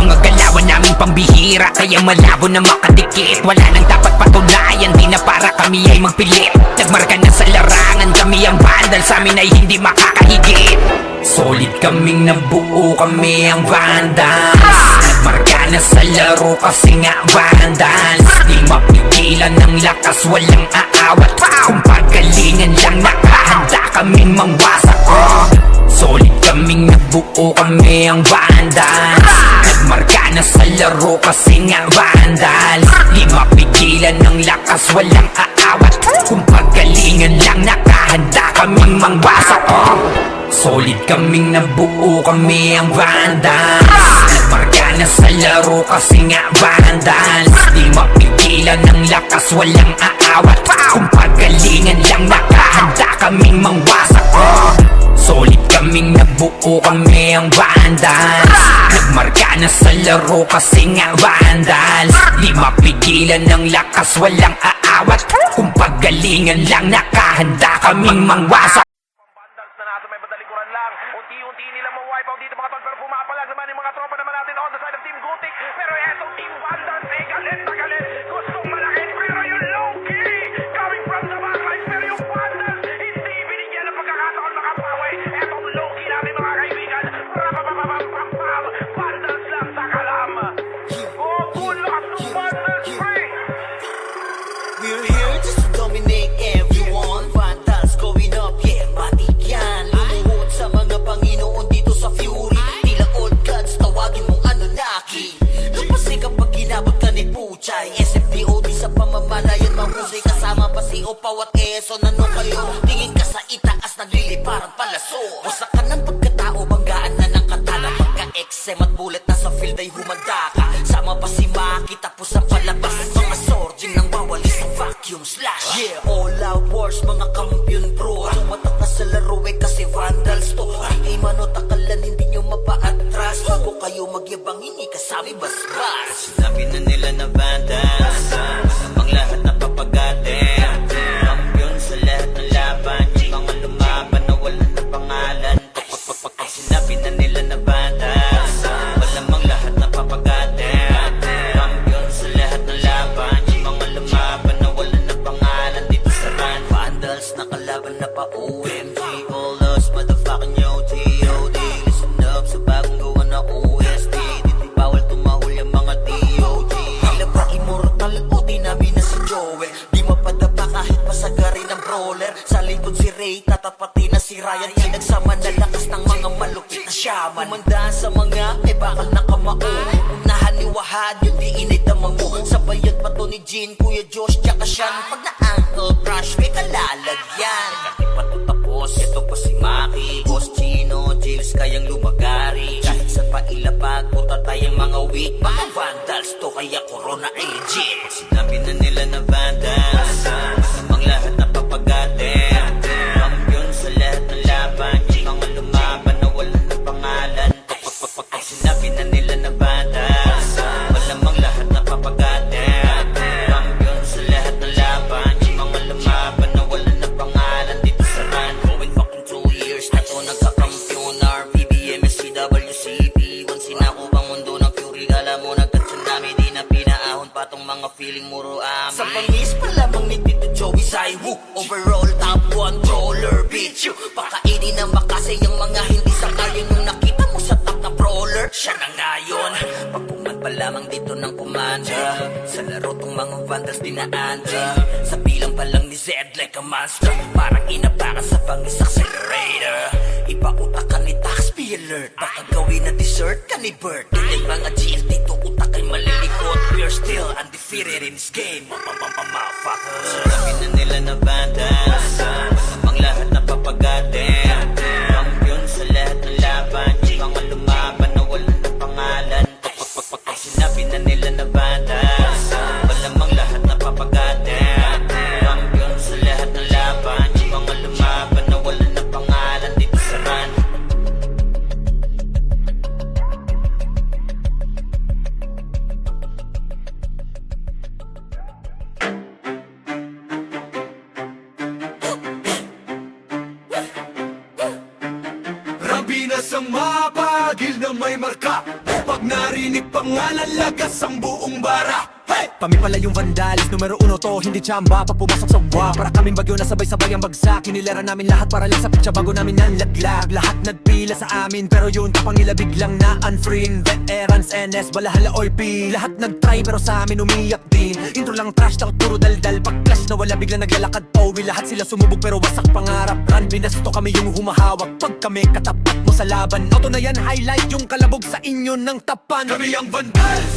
Speaker 1: Mga galawan naming pambihira, kaya malabo na makadikit. Wala nang dapat patunayan, di na para kami ay magpilit. Nagmarka na sa larangan, kami ang Vandals, sa amin ay hindi makakahigit. Solid kaming nabuo, kami ang Vandals. Nagmarka na sa laro kasi nga Vandals. Di mapigilan ng lakas, walang aawat. Kung pagalingan lang, nakahanda kaming mangwasak. Solid kaming nabuo, kami ang Vandals. Nagmarka na sa laro kasi nga Vandals. Di mapigilan ng lakas, walang aawat. Kung pagalingan lang, nakahanda kaming mangwasak. Solid kaming nabuo, kami ang Vandals. Nagmarka na sa laro kasi nga Vandals. Di mapigilan ng lakas, walang aawat. Kung pagalingan lang, nakahanda kaming mangwasak. Solid kaming nabuo, kami ang Vandals. Nagmarka na sa laro kasi nga Vandals. Di mapigilan ng lakas, walang aawat. Kung pagalingan lang, nakahanda kaming mangwasak.
Speaker 2: Vandals na nasa may badalikuran lang. Unti-unti nila ma-wipe out dito mga tol, pero pumapalag naman yung mga tropa naman natin on the side of Team Gutik. Pero etong Team Vandals ay galit na galit. Gustong malaki, pero yung low-key coming from the backline. Pero yung Vandals hindi binigyan ng pagkakataon makapawi. Etong low-key natin mga kaibigan. Rapapapapapapam, Vandals lang sa kalam. Oh, lakas ng Vandals, pre!
Speaker 3: We're here just to dominate everyone. Vandals going up, yeah, matik yan. Lumuhod sa mga Panginoon dito sa Fury. Tila old gods, tawagin mong Anunnaki. Lupasi kapag ginabot ka ni Puchay. SFDOD sa pamamalayan, mahusay kasama pa si Opaw at Quezon. Ano kayo? Tingin ka sa itaas, nagliliparang palaso. Wasak ka ng pagkatao, banggaan na ng katana. Pagka-XM at bullet na sa field ay humanda ka. Sama pa si Maki, tapos ang palabas. Mga sorging nang bawalis ang vacuum slash. Yeah, all out wars, mga kampiyon bro. Tumatak na sa laro eh kasi Vandals to. Di mano takalan, hindi nyo mapaatras. Huwag kayo magyabang, hindi kasami basbas. Sinabi na nila na Vandals, ang lahat na papagatin. Kampiyon sa lahat ng laban, yung mga lumaban na wala na pangalan. Pag sinabi na nila na Vandals, malamang lahat na papagatin. Kampiyon sa lahat ng laban, yung mga lumaban na wala na pangalan dito sa run. Vandals nakalaban na pa OMG, all us motherfucking yo G.O.D. Listen up sa bagong gawa na OST. Dito bawal tumahol yung mga DOG. Tila ba immortal o di namin na si Joel. Di mapadapa kahit pasagarin ng brawler. Sa likod si Ray, tatapati na si Ryan. Nagsama na lakas ng mga malupit na shaman. Kumandaan sa mga may bakal na kamao. Unahan ni Wahad, yung di inidamang mo. Sabayan pa to ni Jean, Kuya Josh, tsaka Sean. Pag na Uncle Crush, may kalalagyan. Kasi pa to tapos, ito pa si Maki, Boss Chino, Jills kayang lumagari. Kahit saan pa ilapag, puta tayong mga weak. Mga Vandals to, kaya Corona ay legit. Sinabi na nila na Vandals, ang lahat na papagatin. Kampiyon sa lahat ng laban, yung mga lumaban na wala na pangalan. Pag sinabi na nila na Vandals, malamang lahat na papagatin. Kampiyon sa lahat ng laban, yung mga lumaban na wala na pangalan dito sa run. Going fucking 2 years na to nagkakampiyon. RPBM, SCWCP, once sinako bang mundo ng Fury. Alam mo nagka-tsunami, di na pinaahon pa tong mga feeling muro amin. Sa pangis pa lamang ni Tito Joey Saiwu, overall top 1 brawler, bitch you. Pakainin ng makasay yung mga hindi sa kayo. Nung nakita mo sa top na brawler, siya na ngayon. Pag pa lamang dito ng kumanda. Sa laro tong mga vandals dinaanda. Sa bilang pa lang ni Zed like a monster. Parang inapakan sa pangis accelerator. Ipautak ka ni Tax, be alert. Baka gawin na dessert ka ni Bert. Ganyan mga GL dito, utak ay malilikot. We're still undefeated in this game. Motherfuckers. Sabi na nila na bandas. Masamang lahat na papagatin. Kampiyon sa lahat ng laban. Yung mga lumaban na wala na pangalan. Pag sinabi na nila na bandas. Malamang lahat na papagatin. Kampiyon sa lahat ng laban. Yung mga lumaban na wala na pangalan dito sa run.
Speaker 4: Rabinas ang mapagil na may marka. Pag narinig pangalan, lagas ang buong bara. Hey!
Speaker 5: Kami pala yung vandalis, numero 1 to, hindi tsamba. Pag pumasok sa wa, para kaming bagyo na sabay-sabay ang bagsak. Hinilera namin lahat para lang sa pitsa bago namin nanlaglag. Lahat nagpila sa amin, pero yun kapangila biglang na unfreeing. Veterans, NS, balahala, OP. Lahat nagtry pero sa amin umiyak din. Intro lang trash, takot puro daldal. Pag clash na wala biglang naglalakad Owi. Lahat sila sumubog pero wasak pangarap. Run, binasto kami yung humahawak. Pag kami katapat mo sa laban, auto na yan, highlight yung kalabog sa inyo ng tapan.
Speaker 4: Kami ang vandals,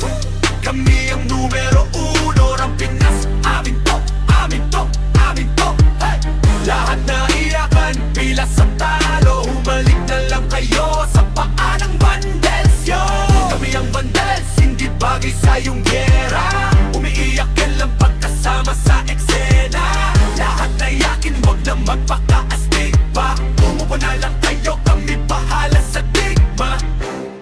Speaker 4: kami ang numero 1 ng Pinas. Amin to, amin to, amin to. Hey! Lahat na iyakan, pila sa talo. Humalik na lang kayo sa paa ng vandals, yo. Kami ang vandals, hindi bagay sa iyong gera. Umiiyak ka lang pagkasama sa eksena. Lahat na yakin, wag na magpaka-astig pa. Umupo na lang kayo, kami bahala sa digma.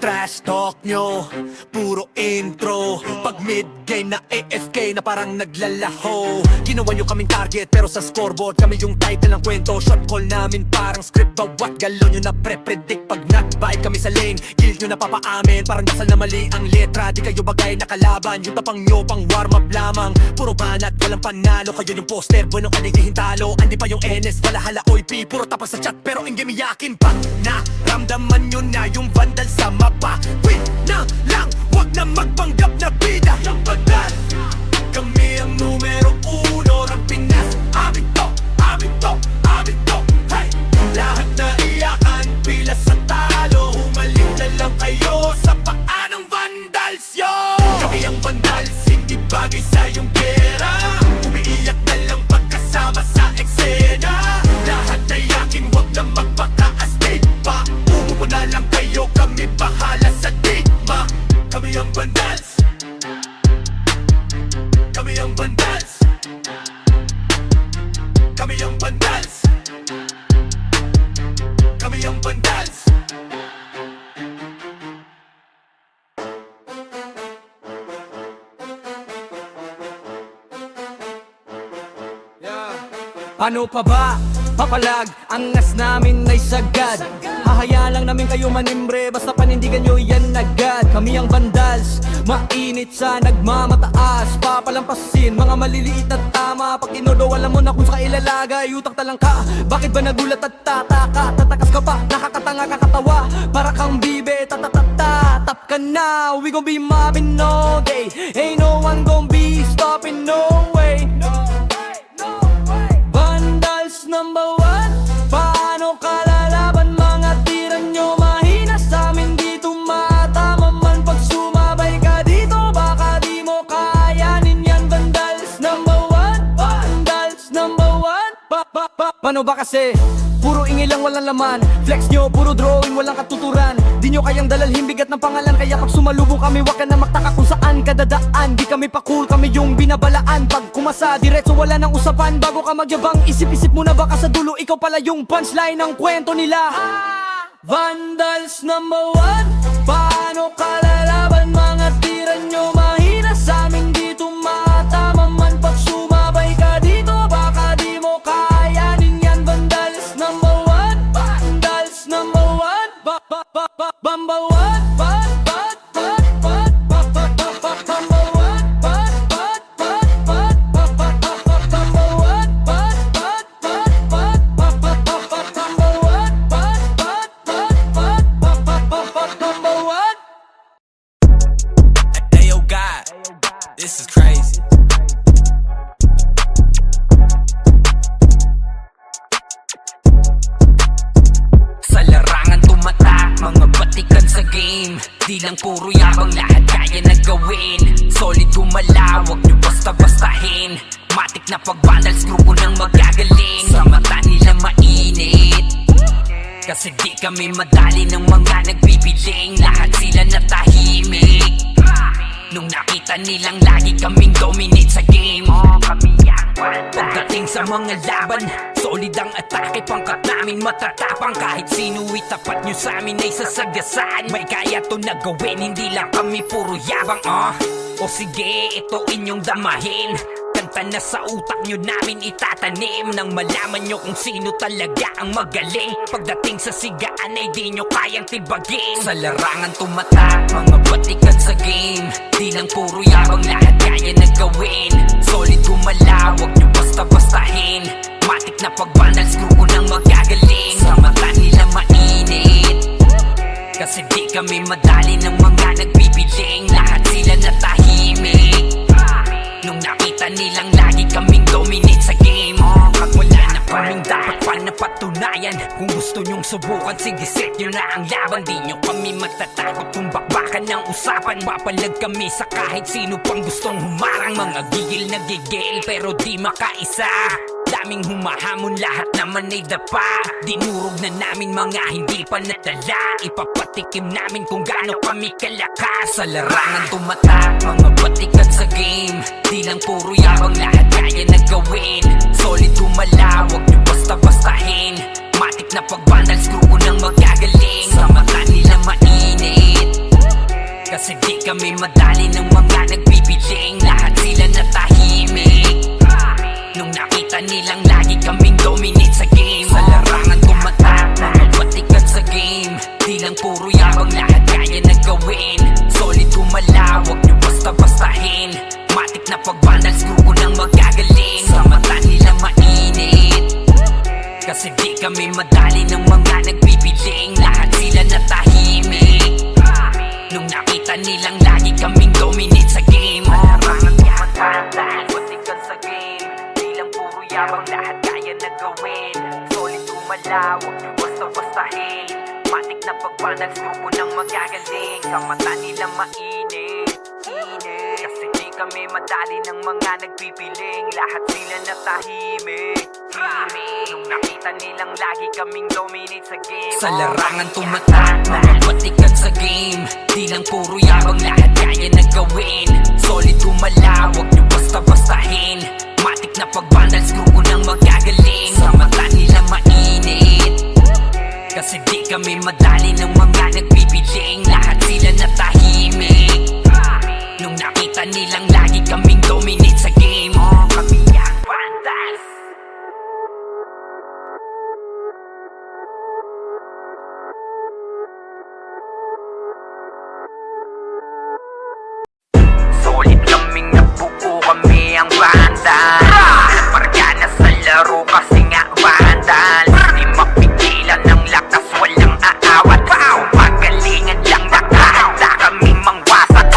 Speaker 5: Trash talk nyo, puro intro. Pag mid-game na AFK na parang naglalaho. Ginawa nyo kaming target pero sa scoreboard kami yung title ng kwento. Shot call namin parang script, bawat galaw nyo na pre-predict. Pag nag-bite kami sa lane, kill nyo na papaamin. Parang dasal na mali ang letra, di kayo bagay na kalaban. Yung tapang nyo pang warm up lamang. Puro banat, walang panalo. Kayo yung poster, bueno ka naging talo. Andi pa yung NS, balahala, OIP. Puro tapas sa chat pero in game iyakin pa. Naramdaman nyo na yung vandal sa mapa. Win na lang, wag na magpanggap na bida.
Speaker 4: Yung bandal, kami ang numero 1 ng Pinas. Amin to, amin to, amin to. Hey! Lahat na iyakan, pila sa talo. Humalik na lang kayo sa paa ng vandals, yo. Kami ang vandals, hindi bagay sa iyong pera. Umiiyak na lang pagkasama sa eksena. Lahat na yakin, wag na magpaka-astig pa. Umupo na lang kayo, kami bahala sa digma. Kami ang vandals, kami ang vandals, kami ang vandals, kami ang vandals.
Speaker 6: Ano pa ba? Papalag, angas namin ay sagad. Hahayaan lang namin kayo manimbre, basta panindigan nyo yan agad. Kami ang vandals, mainit sa nagmamataas. Papalampasin, mga maliliit na tama. Pag inodo, alam mo na kung sa ilalagay. Utak talang ka, bakit ba nagulat at tataka? Tatakas ka pa, nakakatanga kakatawa. Para kang bibe, tatatata. Tap ka na, we gon' be mobbing all day. Ain't no one gon' be stopping, no way. Vandals number 1, paano kalalaban? Mga tira nyo mahina sa amin, di tumatama man. Pag sumabay ka dito, baka di mo kayanin yan. Vandals number 1, vandals number 1. Paano ba kasi? Puro ingay lang, walang laman. Flex nyo, puro drawing, walang katuturan. Di nyo kayang dalalhin bigat ng pangalan. Kaya pag sumalubong kami, wag ka na magtaka kung saan ka dadaan. Di kami pa cool, kami yung binabalaan. Pag kumasa, diretso wala nang usapan. Bago ka magyabang, isip-isip muna baka sa dulo ikaw pala yung punchline ng kwento nila. Vandals number 1, paano kalalaban? Mga tira nyo mahina sa amin, di tumatama man. Pag sumabay ka dito, baka di mo kayanin yan. Vandals number 1, vandals number 1, Bamba 1, This is crazy.
Speaker 1: Sa larangan tumatak, mga batikan sa game. Di lang puro yabang, lahat kaya na gawin. Solid gumalaw, wag nyo basta-bastahin. Matik na pag-vandals, grupo ng magagaling. Sa mata nila mainit, kasi di kami madali ng mga nagbibiling. Lahat sila natahimik nung nakita nilang lagi kaming dominate sa game. Pagdating sa mga laban, solid ang atake. Pangkat namin matatapang, kahit sino itapat nyo sa amin ay sasagasaan. May kaya to na gawin, hindi lang kami puro yabang. O sige, ito inyong damahin. Kanta na sa utak nyo namin itatanim, nang malaman nyo kung sino talaga ang magaling. Pagdating sa sigaan ay di nyo kayang tibagin. Sa larangan tumatak, mga batikan sa game. Di lang puro yabang, lahat kaya na gawin. Solid gumalaw, wag nyo basta-bastahin. Matik na pag-vandals, grupo ng magagaling. Sa mata nila mainit, kasi di kami madali ng mga nagbibiling. Lahat sila natahimik nung nakita nilang lagi kaming dominate sa game. Wala na kaming dapat pa napatunayan. Kung gusto nyong subukan, sige set nyo na ang laban. Di nyo kami matatakot kung bakbakan ng usapan. Papalag kami sa kahit sino pang gustong humarang. Mga gigil na gigil pero di makaisa. Daming humahamon, lahat naman ay dapa. Dinurog na namin mga hindi pa natala. Ipapatikim namin kung gaano kami kalakas. Sa larangan tumatak, mga batikan sa game. Di lang puro yabang, lahat kaya na gawin. Solid gumalaw, wag nyo basta-bastahin. Matik na pag-vandals, grupo ng magagaling. Sa mata nila mainit, kasi di kami madali ng mga nagbibiling. Lahat sila natahimik nung nakita nilang lagi kaming dominate sa game. Sa larangan tumatak, mga batikan sa game. Di lang puro yabang, lahat kaya na gawin. Solid gumalaw, wag nyo basta-bastahin. Matik na pag-vandals, grupo ng magagaling. Sa mata nila mainit, kasi di kami madali ng mga nagbibiling. Lahat sila natahimik nung nakita nilang lagi kaming dominate sa game. Larangan tumatak, batikan sa game. Di lang puro yabang, lahat kaya na gawin. Solid gumalaw, wag nyo basta-bastahin. Matik na pag-vandals, grupo ng magagaling. Sa mata nila mainit, kasi di kami madali ng mga nagpipiling. Lahat sila natahimik nung nakita nilang lagi kaming dominate sa game. Sa larangan tumatak, mga batikan sa game. Di lang puro yabang, lahat kaya na gawin. Solid gumalaw, wag nyo basta-bastahin. Matik na pag-vandals, grupo ng magagaling. Sa mata nila mainit, kasi di kami madali ng mga nagbibiling. Lahat sila natahimik nung nakita nilang lagi kaming dominate sa game. Kami ang vandals. Solid kaming nabuo, kami ang vandals. Pargana sa laro kasi nga vandals. Di mapigilan ng lakas, walang aawat. Pagalingan lang, nakahanda kaming mangwasak.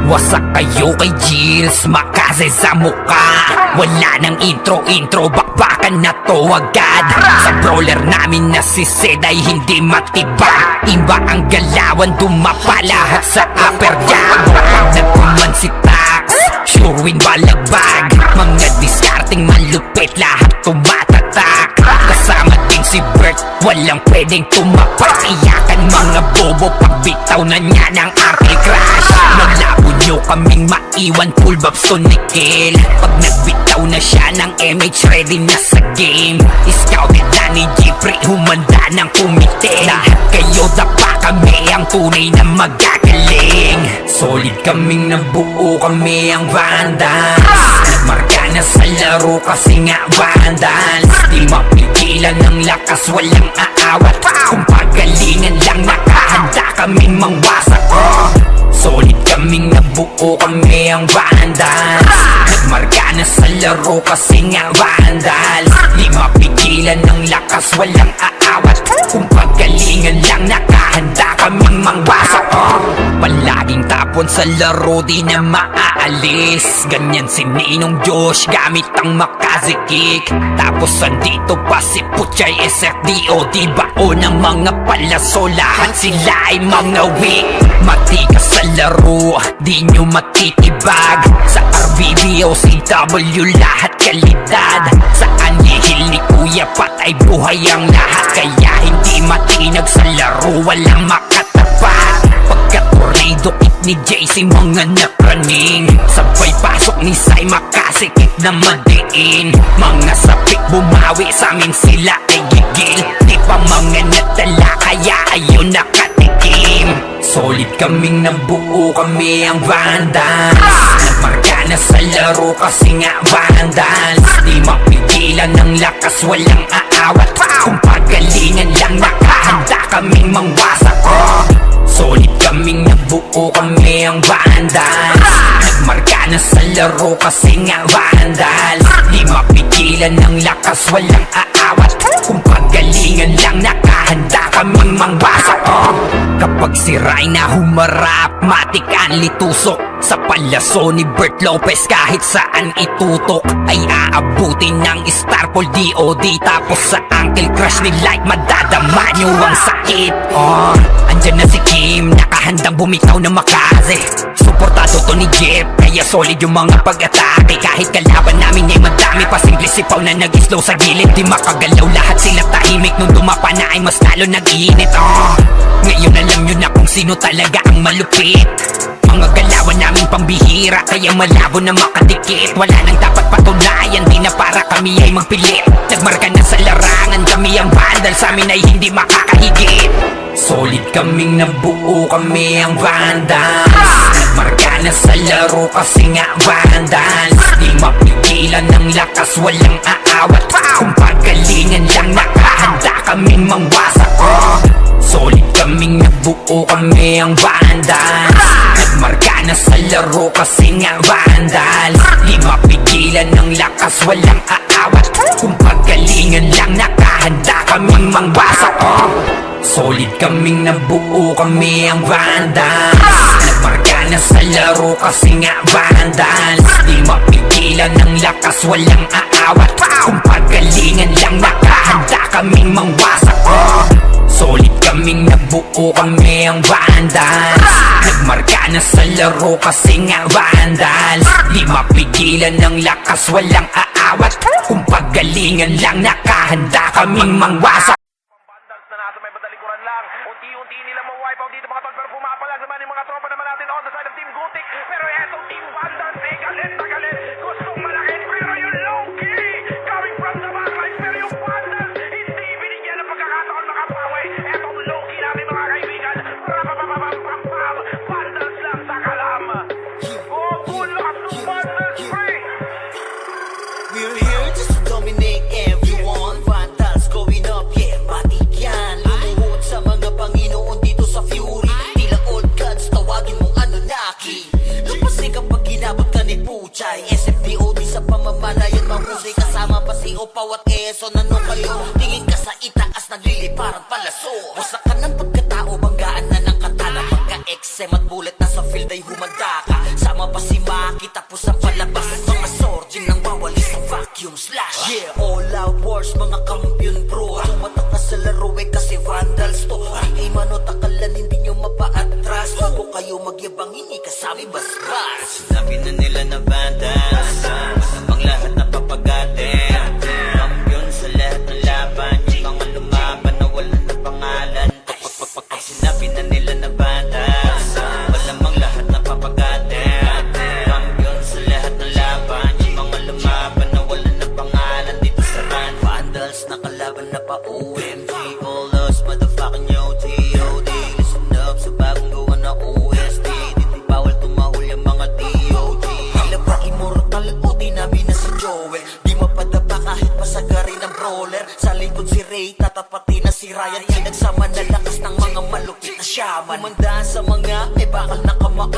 Speaker 1: Wasak kayo kay Gilles, makase sa muka. Wala nang intro, bakbakan na to agad. Sa brawler namin na si Zed ay hindi matibag. Iba ang galawan, dumapa lahat sa upper jab. Pag nagkuman si Tax, sure win balagbag. Mga discarding malupit, lahat tumatatak. Kasama din si Bert, walang pwedeng tumapak. Iyakan mga bobo, pagbitaw na niya ng arty crash. Malabo nyo kaming maiwan, full babs to Nickel. Pag nagbitaw na siya ng MH, ready na sa game. Scouted na ni Jeffrey, humanda ng kumite. Lahat kayo dapa, kami ang tunay na magagaling. Solid kaming nabuo, kami ang vandals. Marka na sa laro kasi nga vandals. Di mapigilan ng lakas, walang aawat. Kung pagalingan lang, nakahanda kaming mangwasak. Solid kaming nabuo, kami ang vandals. Nagmarka na sa laro kasi nga vandals. Di mapigilan ng lakas, walang aawat. Kung pagalingan lang nakahanda kaming mangwasak Palaging tapon sa laro di na maaalis Ganyan si Ninong Josh gamit ang makazikik Tapos andito pa si Puchay SFDO Di bao ng mga palaso lahat sila ay mga weak Matikas sa laro di nyo matitibag Sa RBB o CW lahat kalidad Sa anihil ni Kuya Pat ay buhay ang lahat Kaya hindi matinag sa laro walang makatapat Pagka-tornado kick ni JC mga napraning Sabay pasok ni Sai makasikik na madiin Mga sapik bumawi sa amin sila ay gigil Di pa mga natala kaya ayun nakatikim Solid kaming nabuo kami ang Vandals Nagmarka na sa laro kasi nga Vandals Di mapigilan ng lakas walang aawat Kung pagalingan lang nakahanda kaming mangwasak Solid kaming nabuo kami ang Vandals Nagmarka na sa laro kasi nga Vandals Di mapigilan ng lakas walang aawat Kung pagalingan lang nakahanda kaming mangwasak Kapag si Rayna humarap matik ang litusok Sa palaso ni Bert Lopez kahit saan itutok Ay aabutin ng Starpol DOD Tapos sa Uncle Crush ni Light madadama nyo ang sakit Andyan na si Kim nakahandang bumitaw na makaze Suportado to ni Jeff kaya solid yung mga pag-atake Kahit kalaban namin ay madami pa simple sipaw na nag-slow sa gilid Di makagalaw lahat sila tahimik nung dumapa na ay mas lalo nag-iinit Ngayon alam nyo na kung sino talaga ang malupit Mga galawan namin pambihira kaya malabo na makadikit Wala nang dapat patunayan di na para kami ay magpilit Nagmarka na sa larangan kami ang Vandals sa amin ay hindi makakahigit Solid kaming nabuo kami ang Vandals Nagmarka na sa laro kasi nga Vandals Di mapigilan ng lakas walang aawat Kung pagalingan lang nakahanda kaming mangwasak Solid kaming nabuo kami ang Vandals Nagmarka na sa laro kasi nga Vandals Di mapigilan ng lakas walang aawat Kung pagalingan lang nakahanda kaming mangwasak Solid kaming nabuo kami ang Vandals Nagmarka na sa laro kasi nga Vandals Di mapigilan ng lakas walang aawat Kung pagalingan lang nakahanda kaming mangwasak Solid kaming nabuo kami ang Vandals Nagmarka na sa laro kasi nga Vandals Di mapigilan ng lakas walang aawat Kung pagalingan lang nakahanda kaming mangwasak
Speaker 2: Vandals na nasa may badalikuran lang Unti-unti nila ma-wipe out dito mga tol Pero pumapalag naman yung mga tropa naman natin on the side of Team Gutik Pero etong Team Vandals eh galit na galit Gustong malakit pero yung low-key Coming from the backline pero yung Vandals Hindi binigyan ng pagkakataon makapawi Etong low-key natin mga kaibigan Rapapapapapapam Vandals lang sa kalam Oh, good luck to Vandals free
Speaker 3: We're here just to dominate everyone Vandals going up, yeah, matik yan Lumuhod sa mga Panginoon dito sa Fury Tila old gods, tawagin mong Anunnaki Lapasay kapag ginabot ka ni Puchay SFDOD sa pamamalayan mahusay Kasama pa si Opaw at Eson Ano kayo? Tingin ka sa itaas nagliliparang palaso Wasak ka ng pagkatao, banggaan na ng katana Pagka-XM at bullet na sa field ay humanda ka Sama pa si Maki tapos ang palabas Mga sorging nang bawali sa vacuum slash Yeah, all out wars, mga kampiyon bro Tumatak ka sa laro eh kasi Vandals to Di manot akalan hindi nyo mapa-atras Bago kayo magyabang hindi kasami bas-bas Sinabi na nila na Vandals Masamang lahat na papagatin Kampiyon sa lahat ng laban Yung mga lumaban na wala na pangalan Pag sinabi na nila na Vandals Malamang lahat na papagatin Kampiyon sa lahat ng laban Yung mga lumaban na wala na pangalan Dito sa run Vandals nakalaban na pa OMG All us motherfucking OTOD Listen up sa bagong gawa na OST Dito bawal tumahol yung mga DOG Tila ba immortal o di namin na si Joel Di mapadapa kahit pasagarin ng brawler Sa likod si Ray tatapati na si Ryan Pinagsama na lakas ng mga malupit na shaman Umandaan sa mga may bakal na kamao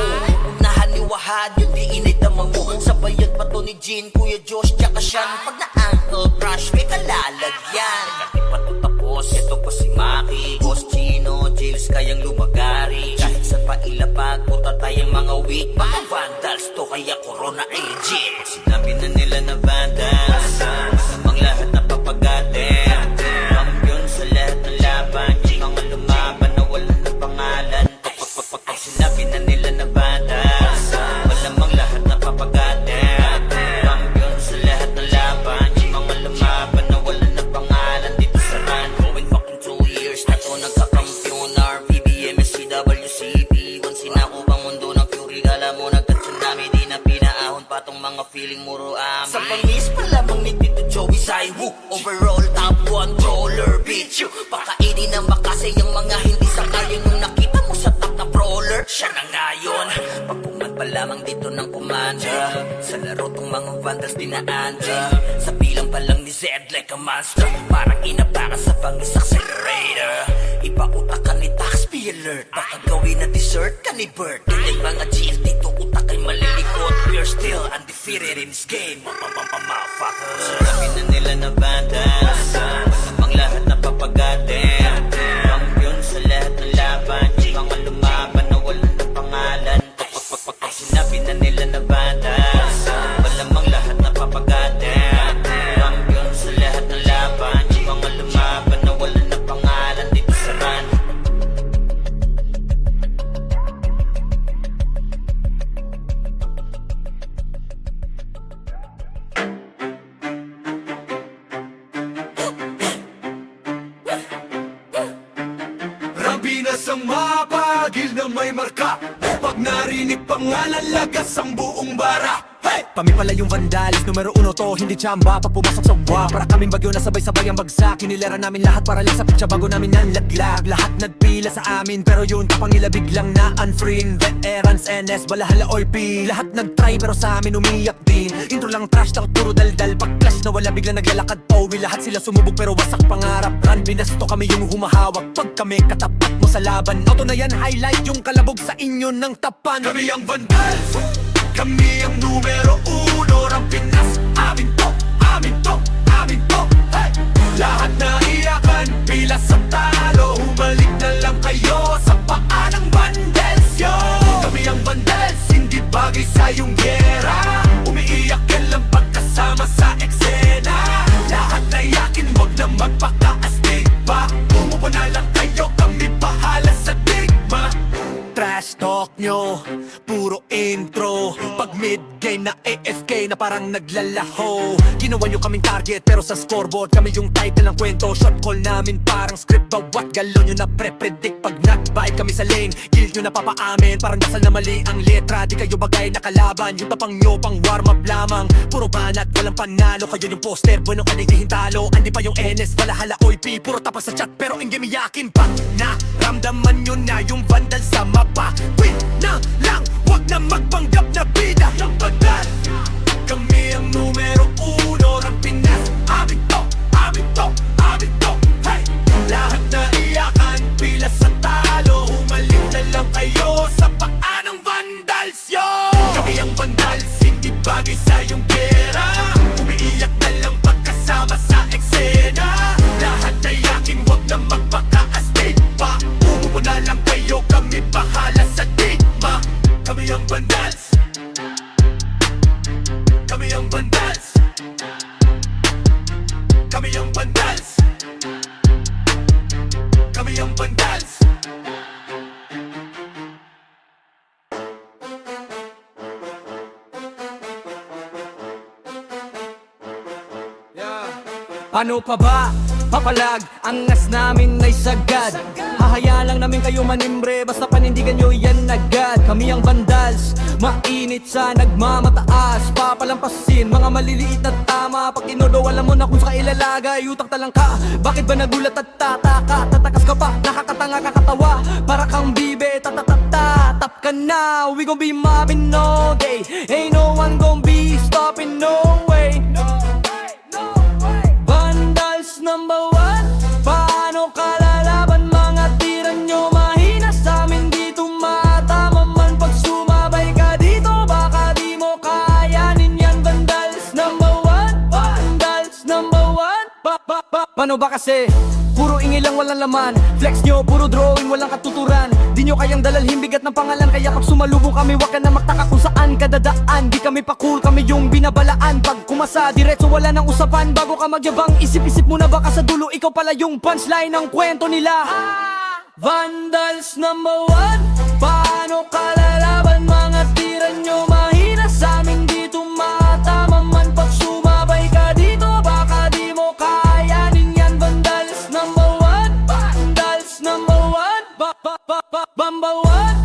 Speaker 3: Unahan ni Wahad yun di inay damang mo Sabayan pa to ni Jean, Kuya Josh, tsaka Sean Pag na-ankle crush may kalalagyan Kasi pa to tapos boss. Ito po si Maki, Boss Chino, Jills kayang lumagari. Kahit saan pa ilapag, punta tayong mga weak. Mga vandals to kaya corona agent. Pag sinabi na nila na vandals, masamang lahat na papagatin. Kampiyon sa lahat ng laban, yung mga lumaban na wala na pangalan. Pag sinabi na nila na vandals, malamang lahat na papagatin. Kampiyon sa lahat ng laban, yung mga lumaban na wala na pangalan. Dito sa run, going fucking 2 years na to nagkakampiyon. RVBM, SCWCP, once sinako pang mundo ng fury. Alam mo nagka-tsunami, di na pinaahon pa tong mga feeling muro amin. Sa pangis pa lamang ni Tito Joey Saiwu, overall top 1 roller bitch. Pakainin na makasay ang mga hindi sangayon. Nung nakita mo sa top na brawler, siya na ngayon. Pagpungan pa lamang dito ng commander, sa laro tong mga vandals dinaanda. Sa bilang pa lang ni Zed like a monster, parang inabaka sa pangis accelerator. Ipautak ka ni Tax, be alert. Baka gawin na dessert ka ni Bert. Ganyan mga GL dito, utak ay malilikot. We're still undefeated in this game. Motherfuckers. Sinabi na nila na vandals, masamang lahat na papagatin. Kampiyon sa lahat ng laban, yung mga lumaban na wala na pangalan. Pag sinabi na nila na vandals, malamang lahat na papagatin. Kampiyon sa lahat ng laban, yung mga lumaban na wala na pangalan. Dito sa run.
Speaker 4: Rambinas ang mapagil na may marka. Pag narinig pangalan, lagas ang buong bara. Hey!
Speaker 5: Kami pala yung vandalis, numero 1 to, hindi tsamba. Pag pumasok sa wa, para kaming bagyo na sabay-sabay ang bagsak. Kinilera namin lahat para lang sa pitsa bago namin nanlaglag. Lahat nagpila sa amin, pero yun kapangila biglang na unfreeing. Veterans, NS, balahala, OP. Lahat nagtry pero sa amin umiyak din. Intro lang trash, takot puro daldal. Pag clash na wala biglang naglalakad Owi, lahat sila sumubog pero wasak pangarap. Run, binasto kami yung humahawak. Pag kami katapat mo sa laban, auto na yan, highlight yung kalabog sa inyo ng tapan.
Speaker 4: Kami ang vandals, kami ang numero 1. Ang Pinas, amin to, amin to, amin to. Hey! Lahat na iyakan, pila sa talo. Humalik na lang kayo sa paa ng vandals, yo. Kami ang vandals, hindi bagay sa iyong gera. Umiiyak ka lang pagkasama sa eksena. Lahat na iyakin, wag na magpaka-astig pa. Umupo na lang kayo, kami bahala sa digma.
Speaker 5: Trash talk nyo, puro intro. Pag mid-game na AFK na parang naglalaho. Ginawa nyo kaming target pero sa scoreboard kami yung title ng kwento. Shot call namin parang script, bawat galon nyo na pre-predict. Pag nag-vibe kami sa lane, guild nyo na papaamin. Parang dasal na mali ang letra, di kayo bagay na kalaban. Yung tapang nyo pang warm up lamang, puro banat, walang panalo. Kayo yung poster, bueno ka hintalo. Andi pa yung NS, balahala, OIP. Puro tapas sa chat pero ingame yakin pa. Naramdaman nyo na yung vandal sa mapa. Quit na lang, wag na magpanggap na bida.
Speaker 4: Yung bandal, kami ang numero 1. Ang Pinas, amin to, amin to, amin to. Hey! Lahat na iyakan, pila sa talo. Humalik na lang kayo sa paa ng vandals, yo. Kami ang vandals, hindi bagay sa iyong gera. Umiiyak na lang pagkasama sa eksena. Lahat na iyakin, wag na magpaka-astig pa. Umupo na lang kayo, kami bahala sa digma. Kami ang vandals, kami ang vandals, kami ang vandals, kami ang vandals.
Speaker 6: Ano pa ba? Papalag, ang ngas namin ay sagad. Hahaya lang namin kayo manimbre, basta panindigan nyo yan agad. Kami ang vandals, mainit sa nagmamataas. Papalampasin, mga maliliit na tama. Pag tinodo, alam mo na kung saka ilalagay. Utak talang ka, bakit ba nagulat at tataka? Tatakas ka pa, nakakatanga kakatawa. Para kang bibe, tatatata. Tap ka na, we gon' be mobbing all day. Ain't no one gon' be stopping, no way. Vandals number 1, paano ka lalaban? Mga tira nyo mahina sa amin, di tumatama man. Pag sumabay ka dito, baka di mo kayanin yan. Vandals number 1, vandals number 1. Paano ba kasi? puro ingay lang walang laman. Flex nyo, puro drawing, walang katuturan. Di nyo kayang dalalhin bigat ng pangalan. Kaya pag sumalubong kami, wag ka na magtaka kung saan kadadaan. Di kami pa cool, kami yung binabalaan. Pag kumasa, diretso wala nang usapan. Bago ka magyabang, isip-isip muna baka sa dulo ikaw pala yung punchline ng kwento nila. Vandals number 1, paano kalalaban? Mga tira nyo mahina sa amin, di tumatama man. Pag sumabay ka dito, baka di mo kayanin yan. Vandals number 1, Vandals number 1, Bamba 1,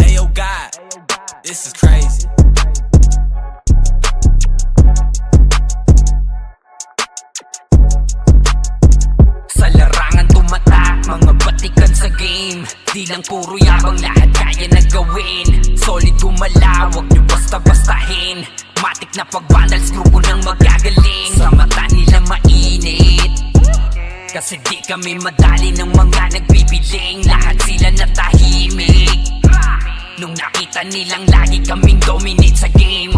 Speaker 4: Ayo God, this is crazy.
Speaker 1: Sa larangan tumatak, mga batikan sa game. Di lang puro yabang, lahat kaya na gawin. Solid gumalaw, wag nyo basta-bastahin. Matik na pag-vandals, grupo nang magagaling. Sa mata nila mainit, kasi di kami madali ng mga nagbibiling. Lahat sila natahimik nung nakita nilang lagi kaming dominate sa game.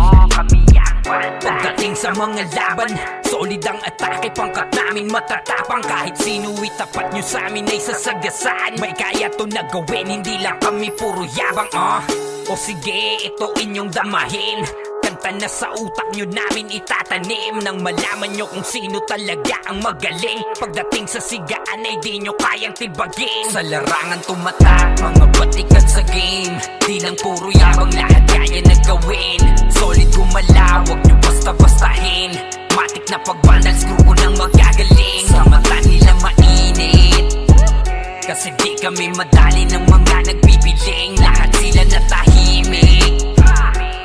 Speaker 1: Pagdating sa mga laban, solid ang atake. Pangkat namin matatapang, kahit sino itapat nyo sa amin ay sasagasaan. May kaya to na gawin, hindi lang kami puro yabang. O sige, ito inyong damahin. Kanta na sa utak nyo namin itatanim, nang malaman nyo kung sino talaga ang magaling. Pagdating sa sigaan ay di nyo kayang tibagin. Sa larangan tumatak, mga batikan sa game. Di lang puro yabang, lahat kaya na gawin. Solid gumalaw, wag nyo basta-bastahin. Matik na pag-vandals, grupo nang magagaling. Sa mata nila mainit, kasi di kami madali ng mga nagbibiling. Lahat sila natahimik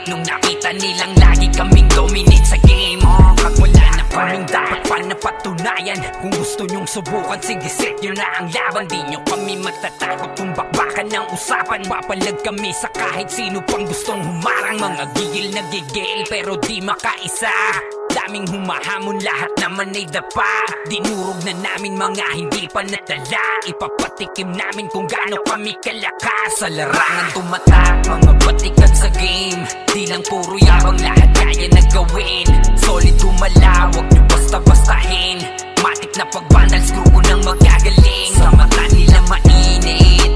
Speaker 1: nung nakita nilang lagi kaming dominate sa game. Pag wala na kaming dapat pa napatunayan, kung gusto nyong subukan, sige set nyo na ang laban. Di nyo kami matatakot kung bakbakan ng usapan. Papalag kami sa kahit sino pang gustong humarang. Mga gigil na gigil pero di makaisa. Daming humahamon, lahat naman ay dapa. Dinurog na namin mga hindi pa nadala. Ipapatikim namin kung gaano kami kalakas. Sa larangan tumatak, mga batikan sa game. Di lang puro yabang, lahat kaya na gawin. Solid gumalaw, wag nyo basta-bastahin. Matik na pag-vandals, grupo nang magagaling. Sa mata nila mainit,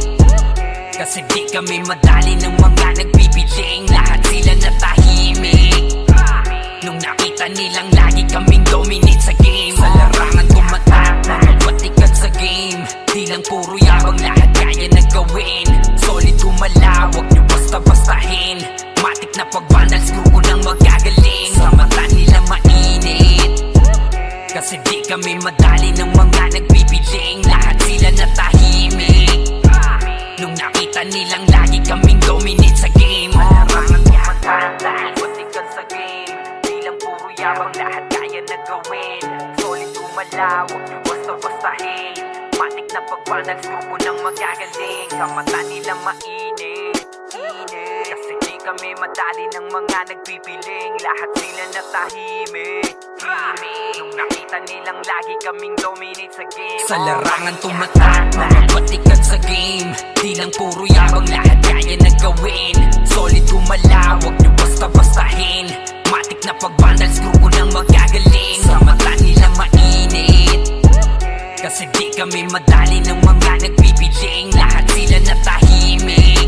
Speaker 1: kasi di kami madali ng mga nagbibiling. Lahat sila natahimik nung nakita nilang lagi kaming dominate sa game. Sa larangan tumatak, mga batikan sa game. Di lang puro yabang, lahat kaya na gawin. Solid gumalaw, wag nyo basta-bastahin. Matik na pag-vandals, grupo nang magagaling. Sa mata nila mainit, kasi di kami madali ng mga nagbibiling. Lahat sila natahimik nung nakita nilang lagi kaming dominate sa game. Larangan tumatak, lahat batikan sa game. Di lang puro yabang, lahat kaya na gawin. Solid gumalaw, wag nyo basta-bastahin. Matik na pag-vandals, grupo nang magagaling. Sa mata nila mainit, kasi di kami madali ng mga nagbibiling. Lahat sila natahimik nung nakita nilang lagi kaming dominate sa game. Sa larangan tumatak, mga batikan sa game. Di lang puro yabang, lahat kaya na gawin. Solid gumalaw, wag nyo basta-bastahin. Matik na pag-vandals, grupo nang magagaling. Sa mata nila mainit, kasi di kami madali ng mga nagbibiling. Lahat sila natahimik